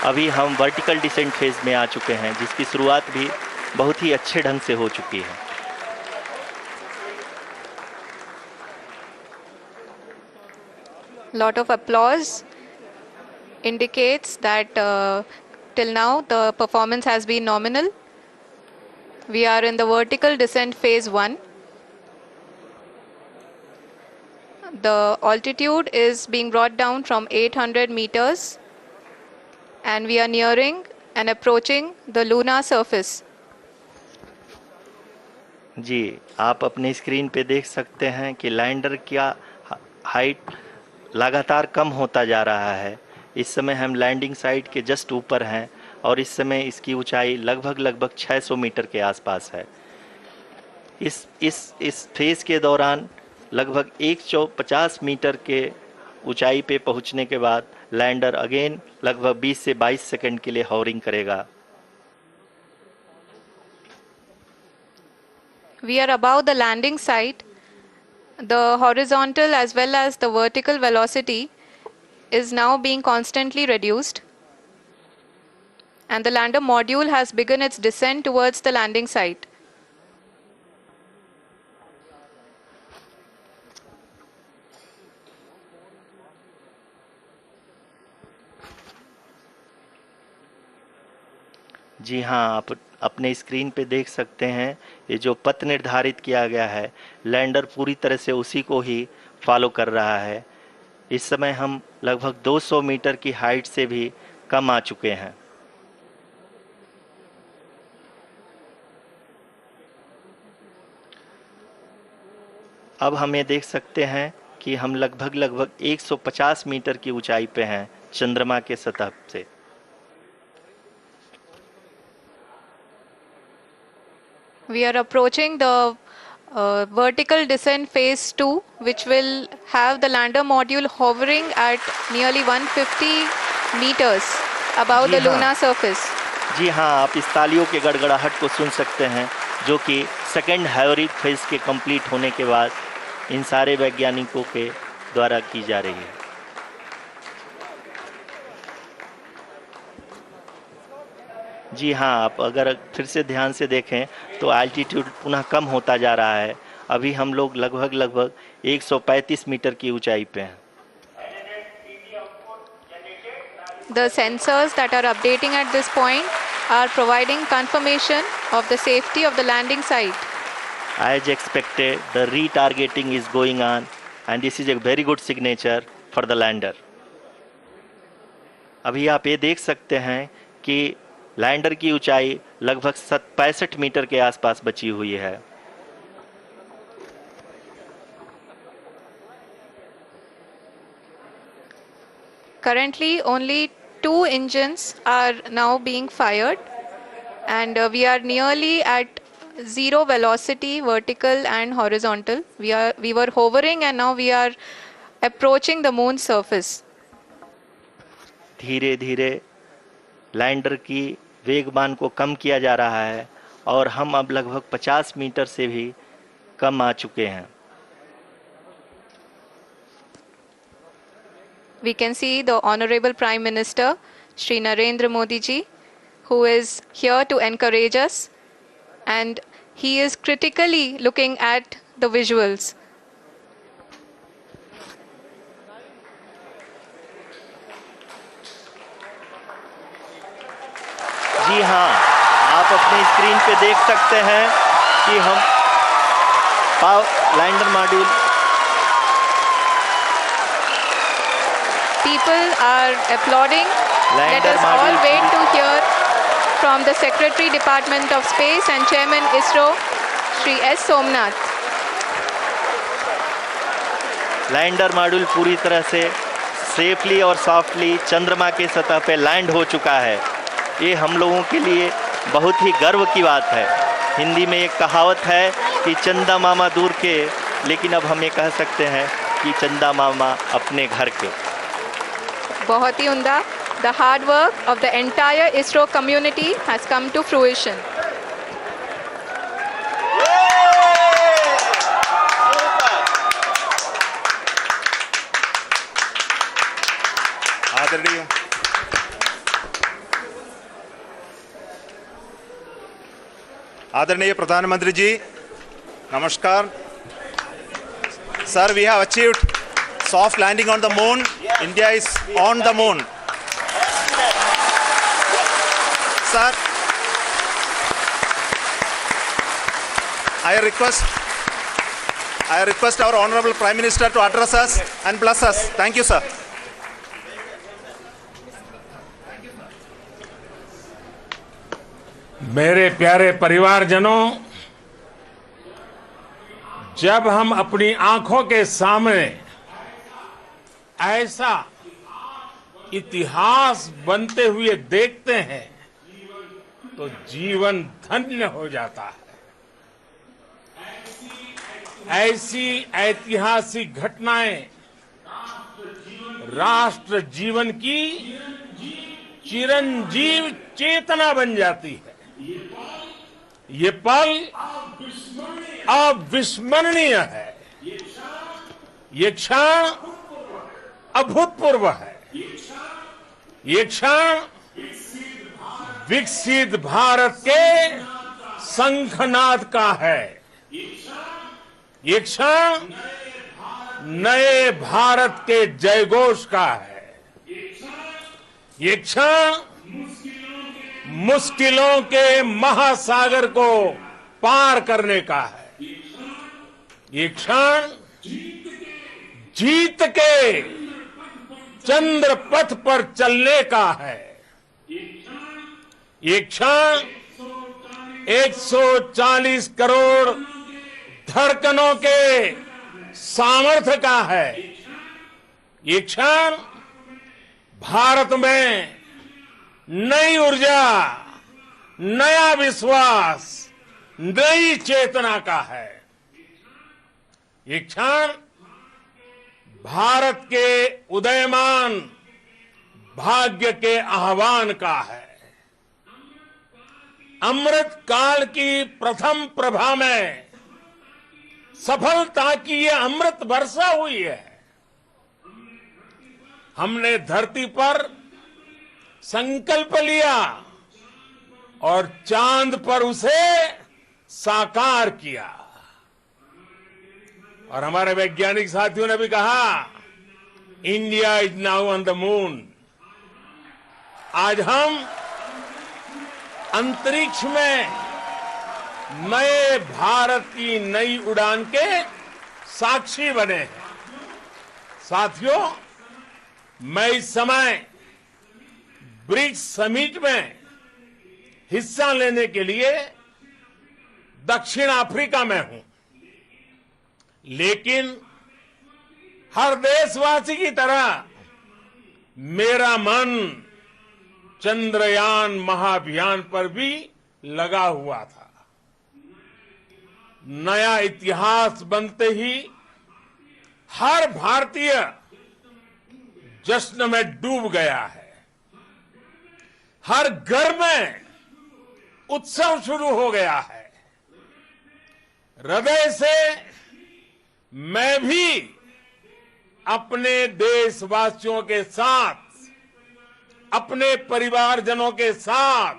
अभी हम वर्टिकल डिसेंट फेज में आ चुके हैं, जिसकी शुरुआत भी बहुत ही अच्छे ढंग से हो चुकी है। Lot of applause indicates that till now the performance has been nominal. We are in the vertical descent phase 1. The altitude is being brought down from 800 meters and we are nearing and approaching the lunar surface. जी, आप अपने screen पे देख सकते हैं कि lander का height लगातार कम होता जा रहा है। इस समय हम लैंडिंग साइट के जस्ट ऊपर हैं और इस समय इसकी ऊंचाई लगभग 600 मीटर के आसपास है। इस फेज के दौरान लगभग 150 मीटर के ऊंचाई पे पहुंचने के बाद लैंडर अगेन लगभग 20 से 22 सेकंड के लिए हॉवरिंग करेगा। We are above the landing site. The horizontal as well as the vertical velocity is now being constantly reduced. And the lander module has begun its descent towards the landing site. जी हाँ, आप अपने screen पे देख सकते हैं ये जो पथ निर्धारित किया गया है, लैंडर पूरी तरह से उसी को ही फॉलो कर रहा है। इस समय हम लगभग 200 मीटर की हाइट से भी कम आ चुके हैं। अब हम ये देख सकते हैं कि हम लगभग 150 मीटर की ऊंचाई पे हैं चंद्रमा के सतह से। We are approaching the vertical descent phase 2, which will have the lander module hovering at nearly 150 meters above the lunar surface. जी हाँ, आप इस तालियों के गड़गड़ाहट को सुन सकते हैं, जो कि सेकंड हैवरिक फेज के कंप्लीट होने के बाद इन सारे वैज्ञानिकों के द्वारा की जा रही है। जी हाँ, आप अगर फिर से ध्यान से देखें तो एल्टीट्यूड पुनः कम होता जा रहा है। अभी हम लोग लगभग 135 मीटर की ऊंचाई पे हैं। The sensors that are updating at this point are providing confirmation of the safety of the landing site. As expected, the retargeting is going on and this is a very good signature for the lander. अभी आप ये देख सकते हैं कि lander की ऊंचाई लगभग 65 मीटर के आसपास बची हुई है। Currently, only 2 engines are now being fired, and we are nearly at zero velocity, vertical and horizontal. We were hovering, and now we are approaching the moon's surface. धीरे धीरे लैंडर की वेगमान को कम किया जा रहा है और हम अब लगभग 50 मीटर से भी कम आ चुके हैं। We can see the Honorable Prime Minister, Shri Narendra Modi ji, who is here to encourage us, and he is critically looking at the visuals. जी हाँ, आप अपने स्क्रीन पे देख सकते हैं कि हम lander module People are applauding. Let lander us all wait to hear from the Secretary, Department of Space and Chairman ISRO, Shri S. Somnath. Lander module पूरी तरह से सेफली और सॉफ्टली चंद्रमा के सतह पे लैंड हो चुका है। ये हम लोगों के लिए बहुत ही गर्व की बात है। हिंदी में एक कहावत है कि चंदा मामा दूर के, लेकिन अब हम ये कह सकते हैं कि चंदा मामा अपने घर के। बहुत ही उम्दा। The hard work of the entire ISRO community has come to fruition. आदरणीय प्रधानमंत्री जी, नमस्कार। Sir, we have achieved soft landing on the moon. India is on the moon. Sir, I request our Honorable Prime Minister to address us and bless us. Thank you, sir. मेरे प्यारे परिवारजनों, जब हम अपनी आंखों के सामने ऐसा इतिहास बनते हुए देखते हैं तो जीवन धन्य हो जाता है। ऐसी ऐतिहासिक घटनाएं राष्ट्र जीवन की चिरंजीव चेतना बन जाती है। ये पल अविस्मरणीय है। ये क्षण अभूतपूर्व है। ये क्षण विकसित भारत के शंखनाद का है। ये क्षण नए भारत के जयघोष का है। ये क्षण मुश्किलों के महासागर को पार करने का है। ये क्षण जीत के चंद्र पथ पर चलने का है। ये क्षण 140 करोड़ धड़कनों के सामर्थ्य का है। ये क्षण भारत में नई ऊर्जा, नया विश्वास, नई चेतना का है। ये क्षण भारत के उदयमान भाग्य के आह्वान का है। अमृत काल की प्रथम प्रभा में सफलता की ये अमृत वर्षा हुई है। हमने धरती पर संकल्प लिया और चांद पर उसे साकार किया। और हमारे वैज्ञानिक साथियों ने भी कहा, India is now on the moon. आज हम अंतरिक्ष में नए भारत की नई उड़ान के साक्षी बने हैं। साथियों, मैं इस समय ब्रिक्स समिट में हिस्सा लेने के लिए दक्षिण अफ्रीका में हूं, लेकिन हर देशवासी की तरह मेरा मन चंद्रयान महाअभियान पर भी लगा हुआ था। नया इतिहास बनते ही हर भारतीय जश्न में डूब गया है। हर घर में उत्सव शुरू हो गया है। हृदय से मैं भी अपने देशवासियों के साथ, अपने परिवारजनों के साथ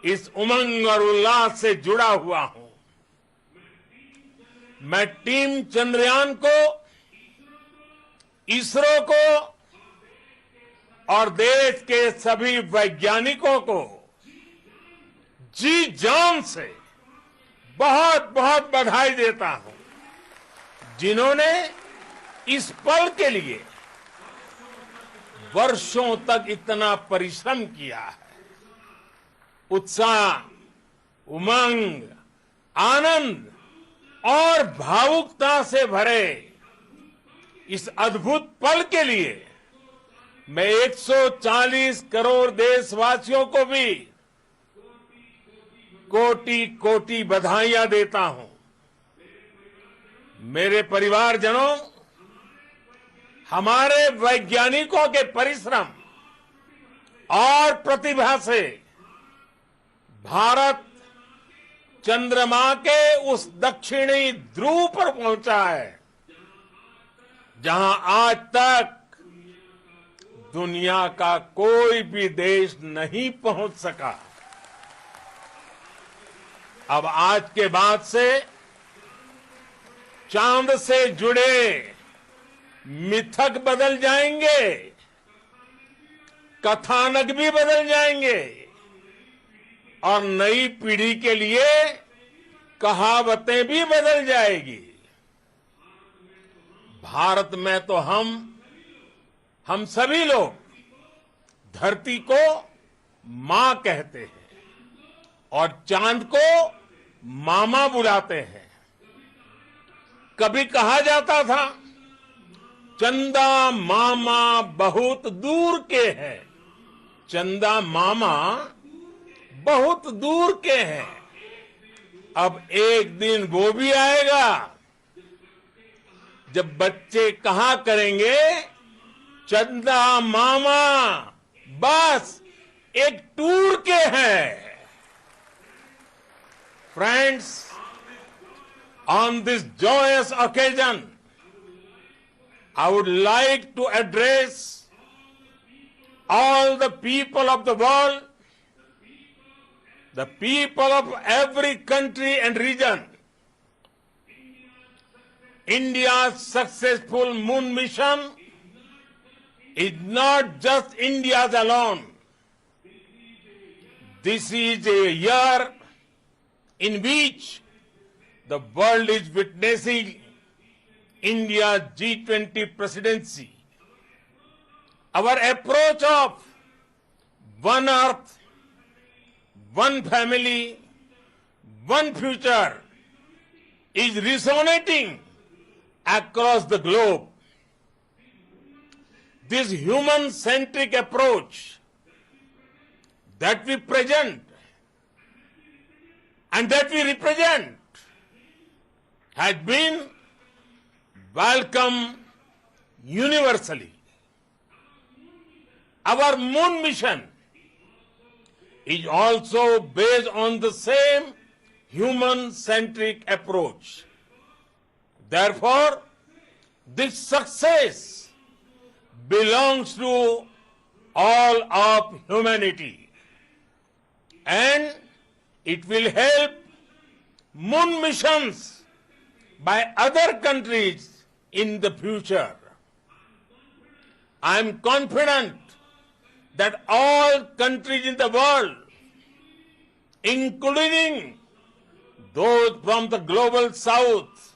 इस उमंग और उल्लास से जुड़ा हुआ हूं। मैं टीम चंद्रयान को, इसरो को और देश के सभी वैज्ञानिकों को जी जान से बहुत बहुत बधाई देता हूं, जिन्होंने इस पल के लिए वर्षों तक इतना परिश्रम किया है। उत्साह, उमंग, आनंद और भावुकता से भरे इस अद्भुत पल के लिए मैं 140 करोड़ देशवासियों को भी कोटि कोटि बधाइयां देता हूं। मेरे परिवारजनों, हमारे वैज्ञानिकों के परिश्रम और प्रतिभा से भारत चंद्रमा के उस दक्षिणी ध्रुव पर पहुंचा है जहां आज तक दुनिया का कोई भी देश नहीं पहुंच सका। अब आज के बाद से चांद से जुड़े मिथक बदल जाएंगे, कथानक भी बदल जाएंगे और नई पीढ़ी के लिए कहावतें भी बदल जाएगी। भारत में तो हम सभी लोग धरती को मां कहते हैं और चांद को मामा बुलाते हैं। कभी कहा जाता था चंदा मामा बहुत दूर के हैं, चंदा मामा बहुत दूर के हैं। अब एक दिन वो भी आएगा जब बच्चे कहा करेंगे चंदा मामा बस एक टूर के हैं। Friends, on this joyous occasion, I would like to address all the people of the world, the people of every country and region. India's successful moon mission is not just India's alone. This is a year in which the world is witnessing India's G20 presidency. Our approach of one earth, one family, one future is resonating across the globe. This human-centric approach that we present and that we represent has been welcomed universally. Our moon mission is also based on the same human-centric approach. Therefore, this success belongs to all of humanity, and it will help moon missions by other countries in the future. I am confident that all countries in the world, including those from the global south,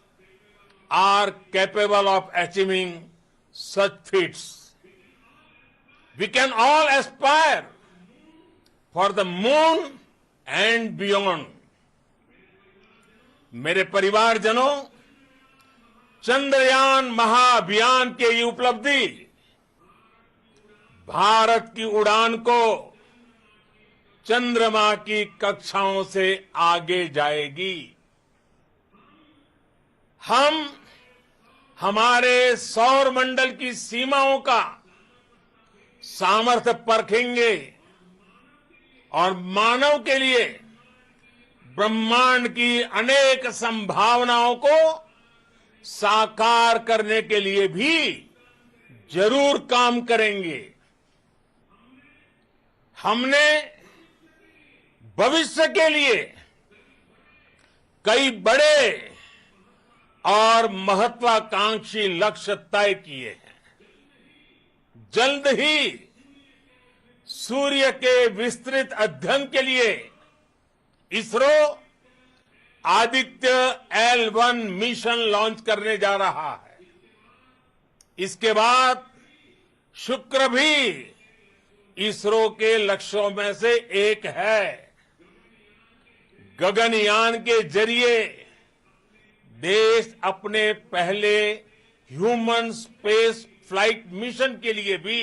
are capable of achieving such feats. We can all aspire for the moon and beyond. मेरे परिवारजनों, चंद्रयान महाअभियान की ये उपलब्धि भारत की उड़ान को चंद्रमा की कक्षाओं से आगे जाएगी। हम हमारे सौर मंडल की सीमाओं का सामर्थ्य परखेंगे और मानव के लिए ब्रह्मांड की अनेक संभावनाओं को साकार करने के लिए भी जरूर काम करेंगे। हमने भविष्य के लिए कई बड़े और महत्वाकांक्षी लक्ष्य तय किए हैं। जल्द ही सूर्य के विस्तृत अध्ययन के लिए ISRO Aditya L1 mission launch करने जा रहा है। इसके बाद शुक्र भी इसरो के लक्ष्यों में से एक है। गगनयान के जरिए देश अपने पहले ह्यूमन स्पेस फ्लाइट मिशन के लिए भी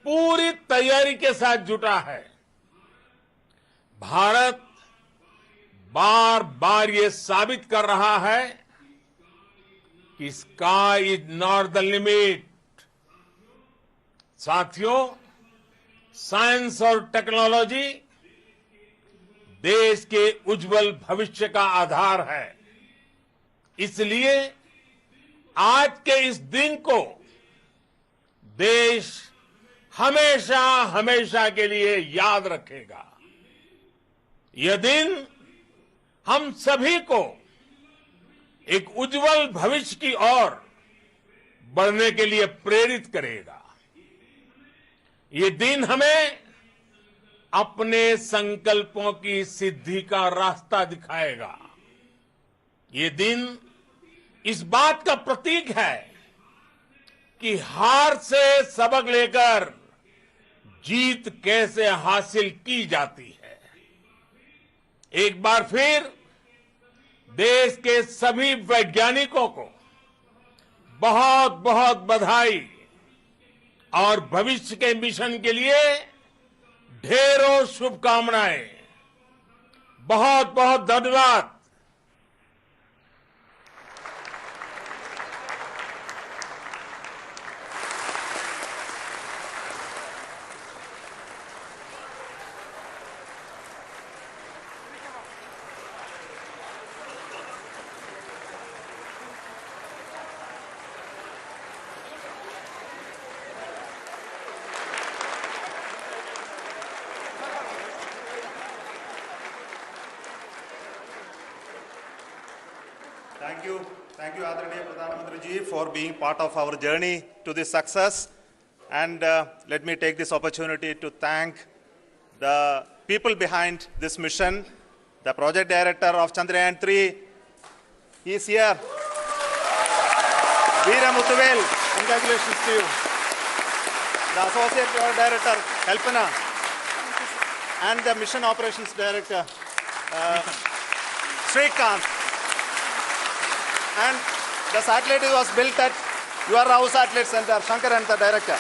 पूरी तैयारी के साथ जुटा है। भारत बार बार ये साबित कर रहा है कि sky is not the limit. साथियों, साइंस और टेक्नोलॉजी देश के उज्जवल भविष्य का आधार है। इसलिए आज के इस दिन को देश हमेशा हमेशा के लिए याद रखेगा। यह दिन हम सभी को एक उज्जवल भविष्य की ओर बढ़ने के लिए प्रेरित करेगा। ये दिन हमें अपने संकल्पों की सिद्धि का रास्ता दिखाएगा। ये दिन इस बात का प्रतीक है कि हार से सबक लेकर जीत कैसे हासिल की जाती है। एक बार फिर देश के सभी वैज्ञानिकों को बहुत बहुत बधाई और भविष्य के मिशन के लिए ढेरों शुभकामनाएं। बहुत बहुत धन्यवाद। Thank you, Adranaya Pradhan Mantri ji, for being part of our journey to this success. And let me take this opportunity to thank the people behind this mission, the project director of Chandrayaan-3. He is here. Veera Muthuvel, congratulations to you. The associate project director, Kalpana, and the mission operations director, Srikanth. And the satellite was built at your house satellite center, Shankar and the director.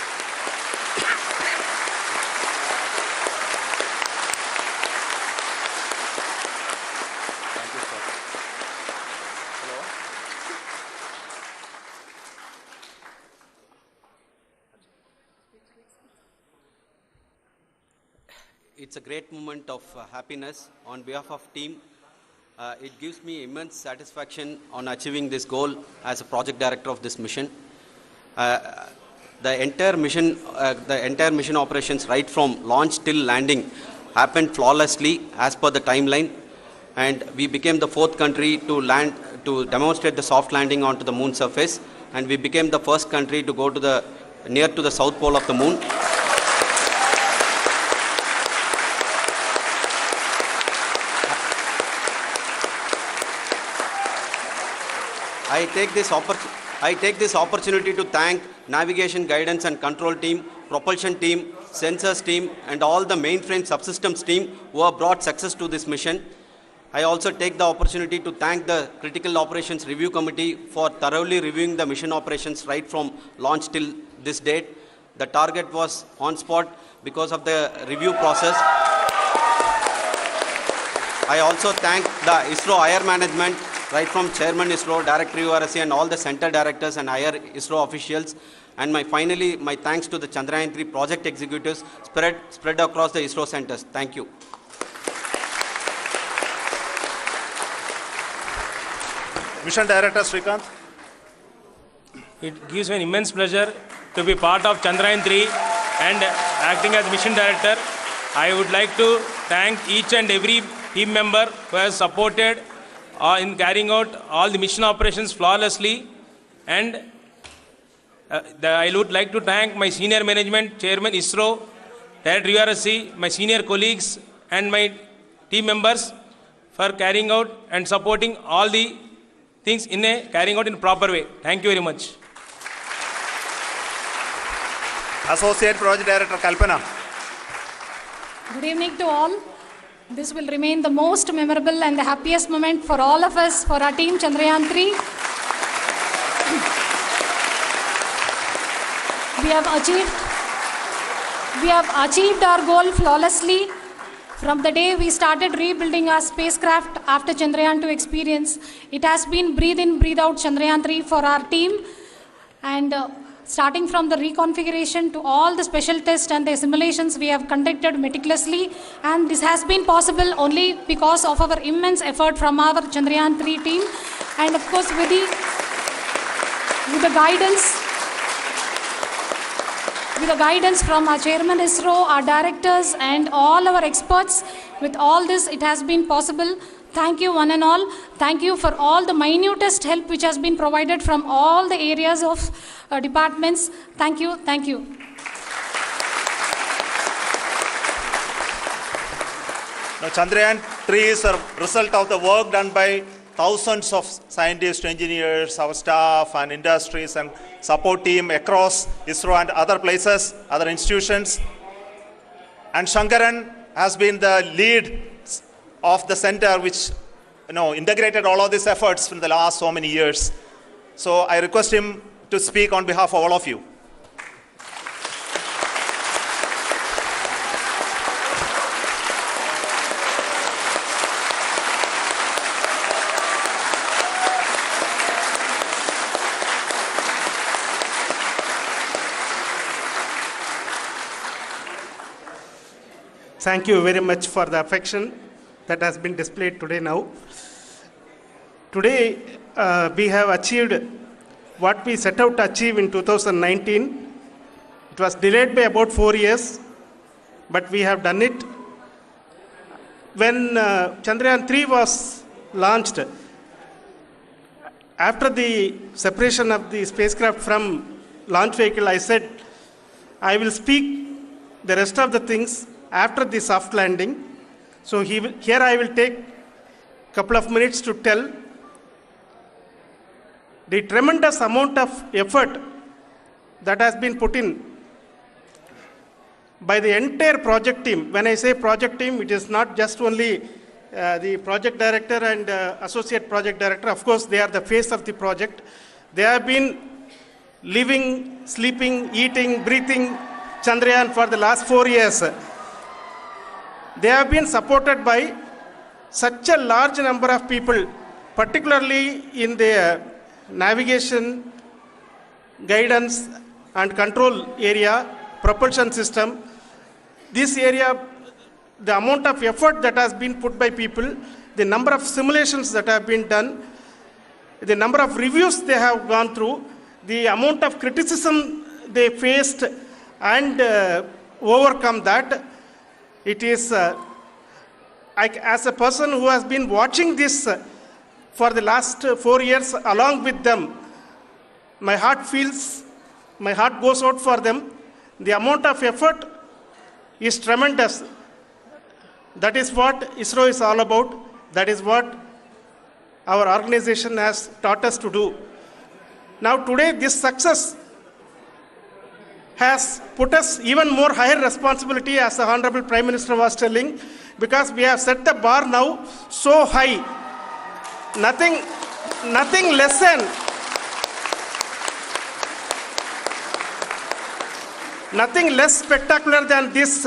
Thank you, sir. Hello. It's a great moment of happiness on behalf of team. It gives me immense satisfaction on achieving this goal as a project director of this mission. The entire mission operations, right from launch till landing, happened flawlessly as per the timeline, and we became the 4th country to demonstrate the soft landing onto the moon surface, and we became the first country to go to near to the south pole of the moon. I take this opportunity to thank navigation, guidance and control team, propulsion team, sensors team and all the mainframe subsystems team who have brought success to this mission. I also take the opportunity to thank the Critical Operations Review Committee for thoroughly reviewing the mission operations right from launch till this date. The target was on spot because of the review process. I also thank the ISRO higher management, right from Chairman ISRO, Director URSC and all the center directors and higher ISRO officials. And finally, my thanks to the Chandrayaan-3 project executives spread across the ISRO centers. Thank you. Mission Director Srikanth. It gives me an immense pleasure to be part of Chandrayaan-3 and acting as Mission Director. I would like to thank each and every team member who has supported in carrying out all the mission operations flawlessly. And I would like to thank my senior management, Chairman ISRO, Director URSC, my senior colleagues and my team members for carrying out and supporting all the things carrying out in a proper way. Thank you very much. Associate Project Director Kalpana. Good evening to all. This will remain the most memorable and the happiest moment for all of us, for our team Chandrayaan-3. We have achieved our goal flawlessly. From the day we started rebuilding our spacecraft after Chandrayaan-2 experience, it has been breathe in, breathe out Chandrayaan-3 for our team. And starting from the reconfiguration to all the special tests and the simulations we have conducted meticulously. And this has been possible only because of our immense effort from our Chandrayaan-3 team. And of course with the guidance from our Chairman ISRO, our directors and all our experts. With all this, it has been possible. Thank you one and all. Thank you for all the minutest help which has been provided from all the areas of departments. Thank you. Thank you. Now, Chandrayaan-3 is a result of the work done by thousands of scientists, engineers, our staff and industries and support team across ISRO and other places, other institutions. And Shankaran has been the lead of the center which integrated all of these efforts in the last so many years. So I request him to speak on behalf of all of you. Thank you very much for the affection that has been displayed today now. Today, we have achieved what we set out to achieve in 2019. It was delayed by about 4 years, but we have done it. When Chandrayaan-3 was launched, after the separation of the spacecraft from launch vehicle, I said, I will speak the rest of the things after the soft landing. So here I will take a couple of minutes to tell the tremendous amount of effort that has been put in by the entire project team. When I say project team, it is not just only the project director and associate project director. Of course, they are the face of the project. They have been living, sleeping, eating, breathing Chandrayaan for the last 4 years. They have been supported by such a large number of people, particularly in the navigation, guidance and control area, propulsion system. This area, the amount of effort that has been put by people, the number of simulations that have been done, the number of reviews they have gone through, the amount of criticism they faced and overcome that. It is, as a person who has been watching this for the last 4 years along with them, my heart goes out for them. The amount of effort is tremendous. That is what ISRO is all about. That is what our organization has taught us to do. Now today this success has put us even more higher responsibility, as the Honorable Prime Minister was telling, because we have set the bar now so high. Nothing less spectacular than this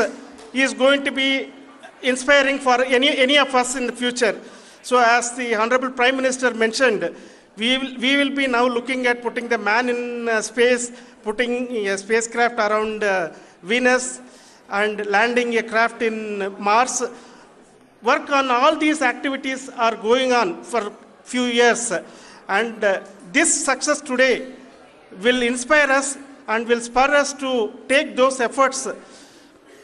is going to be inspiring for any of us in the future. So as the Honorable Prime Minister mentioned, we will be now looking at putting the man in space, putting a spacecraft around Venus and landing a craft in Mars. Work on all these activities are going on for a few years. And this success today will inspire us and will spur us to take those efforts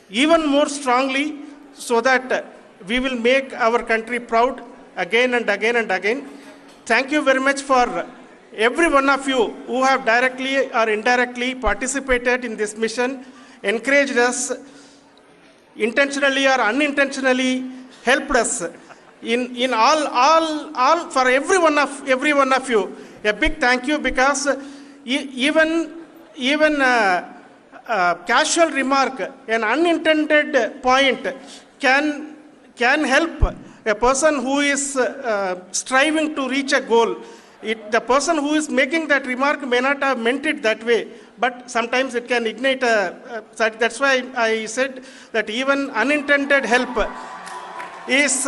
even more strongly, so that we will make our country proud again and again and again. Thank you very much for every one of you who have directly or indirectly participated in this mission, encouraged us, intentionally or unintentionally helped us in all for every one of you. A big thank you, because even casual remark, an unintended point can can help a person who is striving to reach a goal. The person who is making that remark may not have meant it that way, but sometimes it can ignite that's why I said that even unintended help is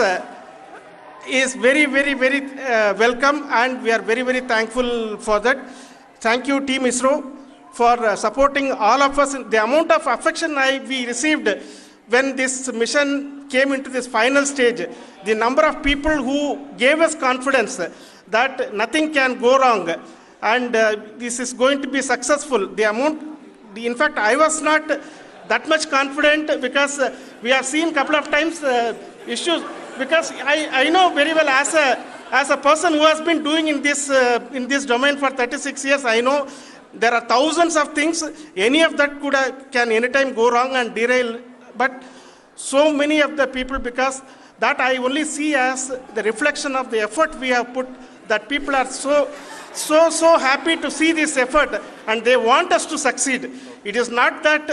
very, very, very welcome, and we are very, very thankful for that. Thank you, Team ISRO, for supporting all of us. The amount of affection we received when this mission came into this final stage, the number of people who gave us confidence that nothing can go wrong and this is going to be successful. In fact, I was not that much confident because we have seen a couple of times issues. Because I know very well as a person who has been doing in this domain for 36 years, I know there are thousands of things. Any of that can anytime go wrong and derail. But so many of the people, because that I only see as the reflection of the effort we have put, that people are so happy to see this effort and they want us to succeed. It is not that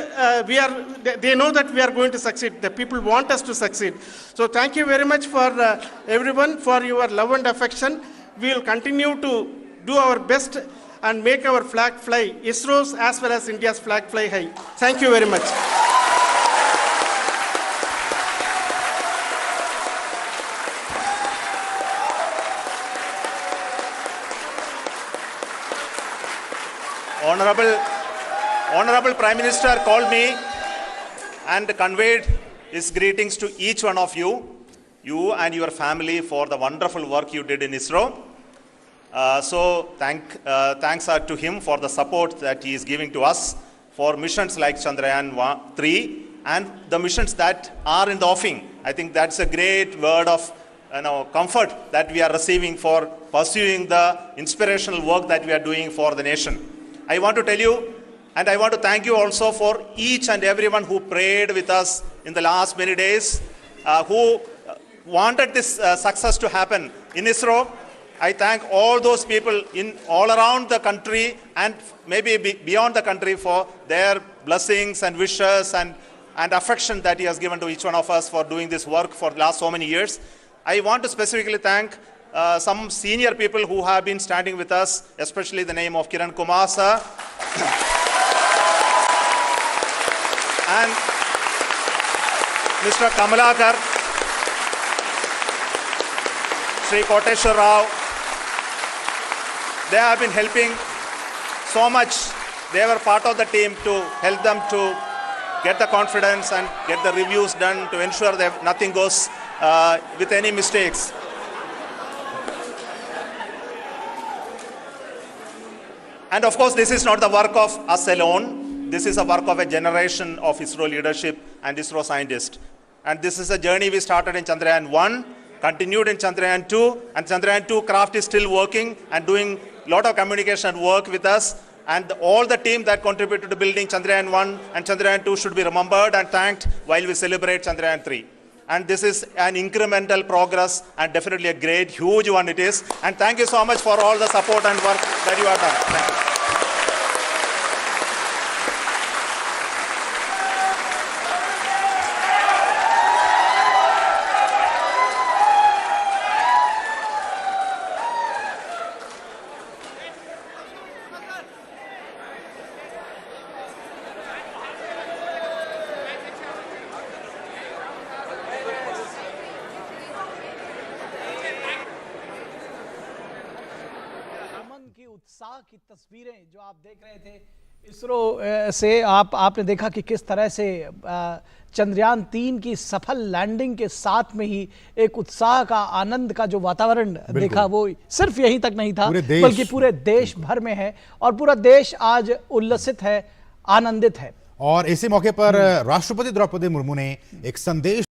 they know that we are going to succeed. The people want us to succeed. So thank you very much for everyone for your love and affection. We will continue to do our best and make our flag fly, ISRO's as well as India's flag fly high. Thank you very much. Honorable Prime Minister called me and conveyed his greetings to each one of you and your family for the wonderful work you did in ISRO. So thanks are to him for the support that he is giving to us for missions like Chandrayaan-3 and the missions that are in the offing. I think that's a great word of comfort that we are receiving for pursuing the inspirational work that we are doing for the nation. I want to tell you, and I want to thank you also for each and everyone who prayed with us in the last many days, who wanted this success to happen in ISRO. I thank all those people all around the country and maybe beyond the country for their blessings and wishes and affection that he has given to each one of us for doing this work for the last so many years. I want to specifically thank some senior people who have been standing with us, especially the name of Kiran Kumar sir and Mr. Kamalakar, Sri Koteshwar Rao. They have been helping so much. They were part of the team to help them to get the confidence and get the reviews done to ensure that nothing goes with any mistakes. And of course, this is not the work of us alone. This is a work of a generation of ISRO leadership and ISRO scientists. And this is a journey we started in Chandrayaan-1, continued in Chandrayaan-2, and Chandrayaan-2 craft is still working and doing a lot of communication work with us. And all the team that contributed to building Chandrayaan-1 and Chandrayaan-2 should be remembered and thanked while we celebrate Chandrayaan-3. And this is an incremental progress and definitely a great, huge one it is. And thank you so much for all the support and work that you have done. Thank you. उत्साह की तस्वीरें जो आप देख रहे थे इसरो से आपने देखा कि किस तरह से चंद्रयान-3 की सफल लैंडिंग के साथ में ही एक उत्साह का आनंद का जो वातावरण देखा वो सिर्फ यहीं तक नहीं था बल्कि पूरे देश भर में है और पूरा देश आज उल्लसित है, आनंदित है। और इसी मौके पर राष्ट्रपति द्रौपदी मुर्मू ने एक संदेश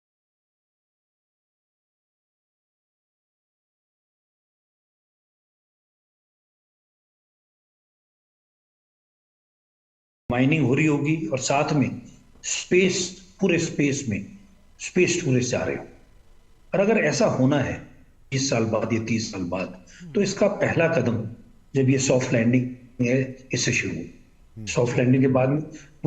माइनिंग हो रही होगी और साथ में पूरे स्पेस में स्पेस टूरिस्ट जा रहे हो और अगर ऐसा होना है 20 साल बाद या 30 साल बाद तो इसका पहला कदम जब ये सॉफ्ट लैंडिंग है इससे शुरू हो। सॉफ्ट लैंडिंग के बाद में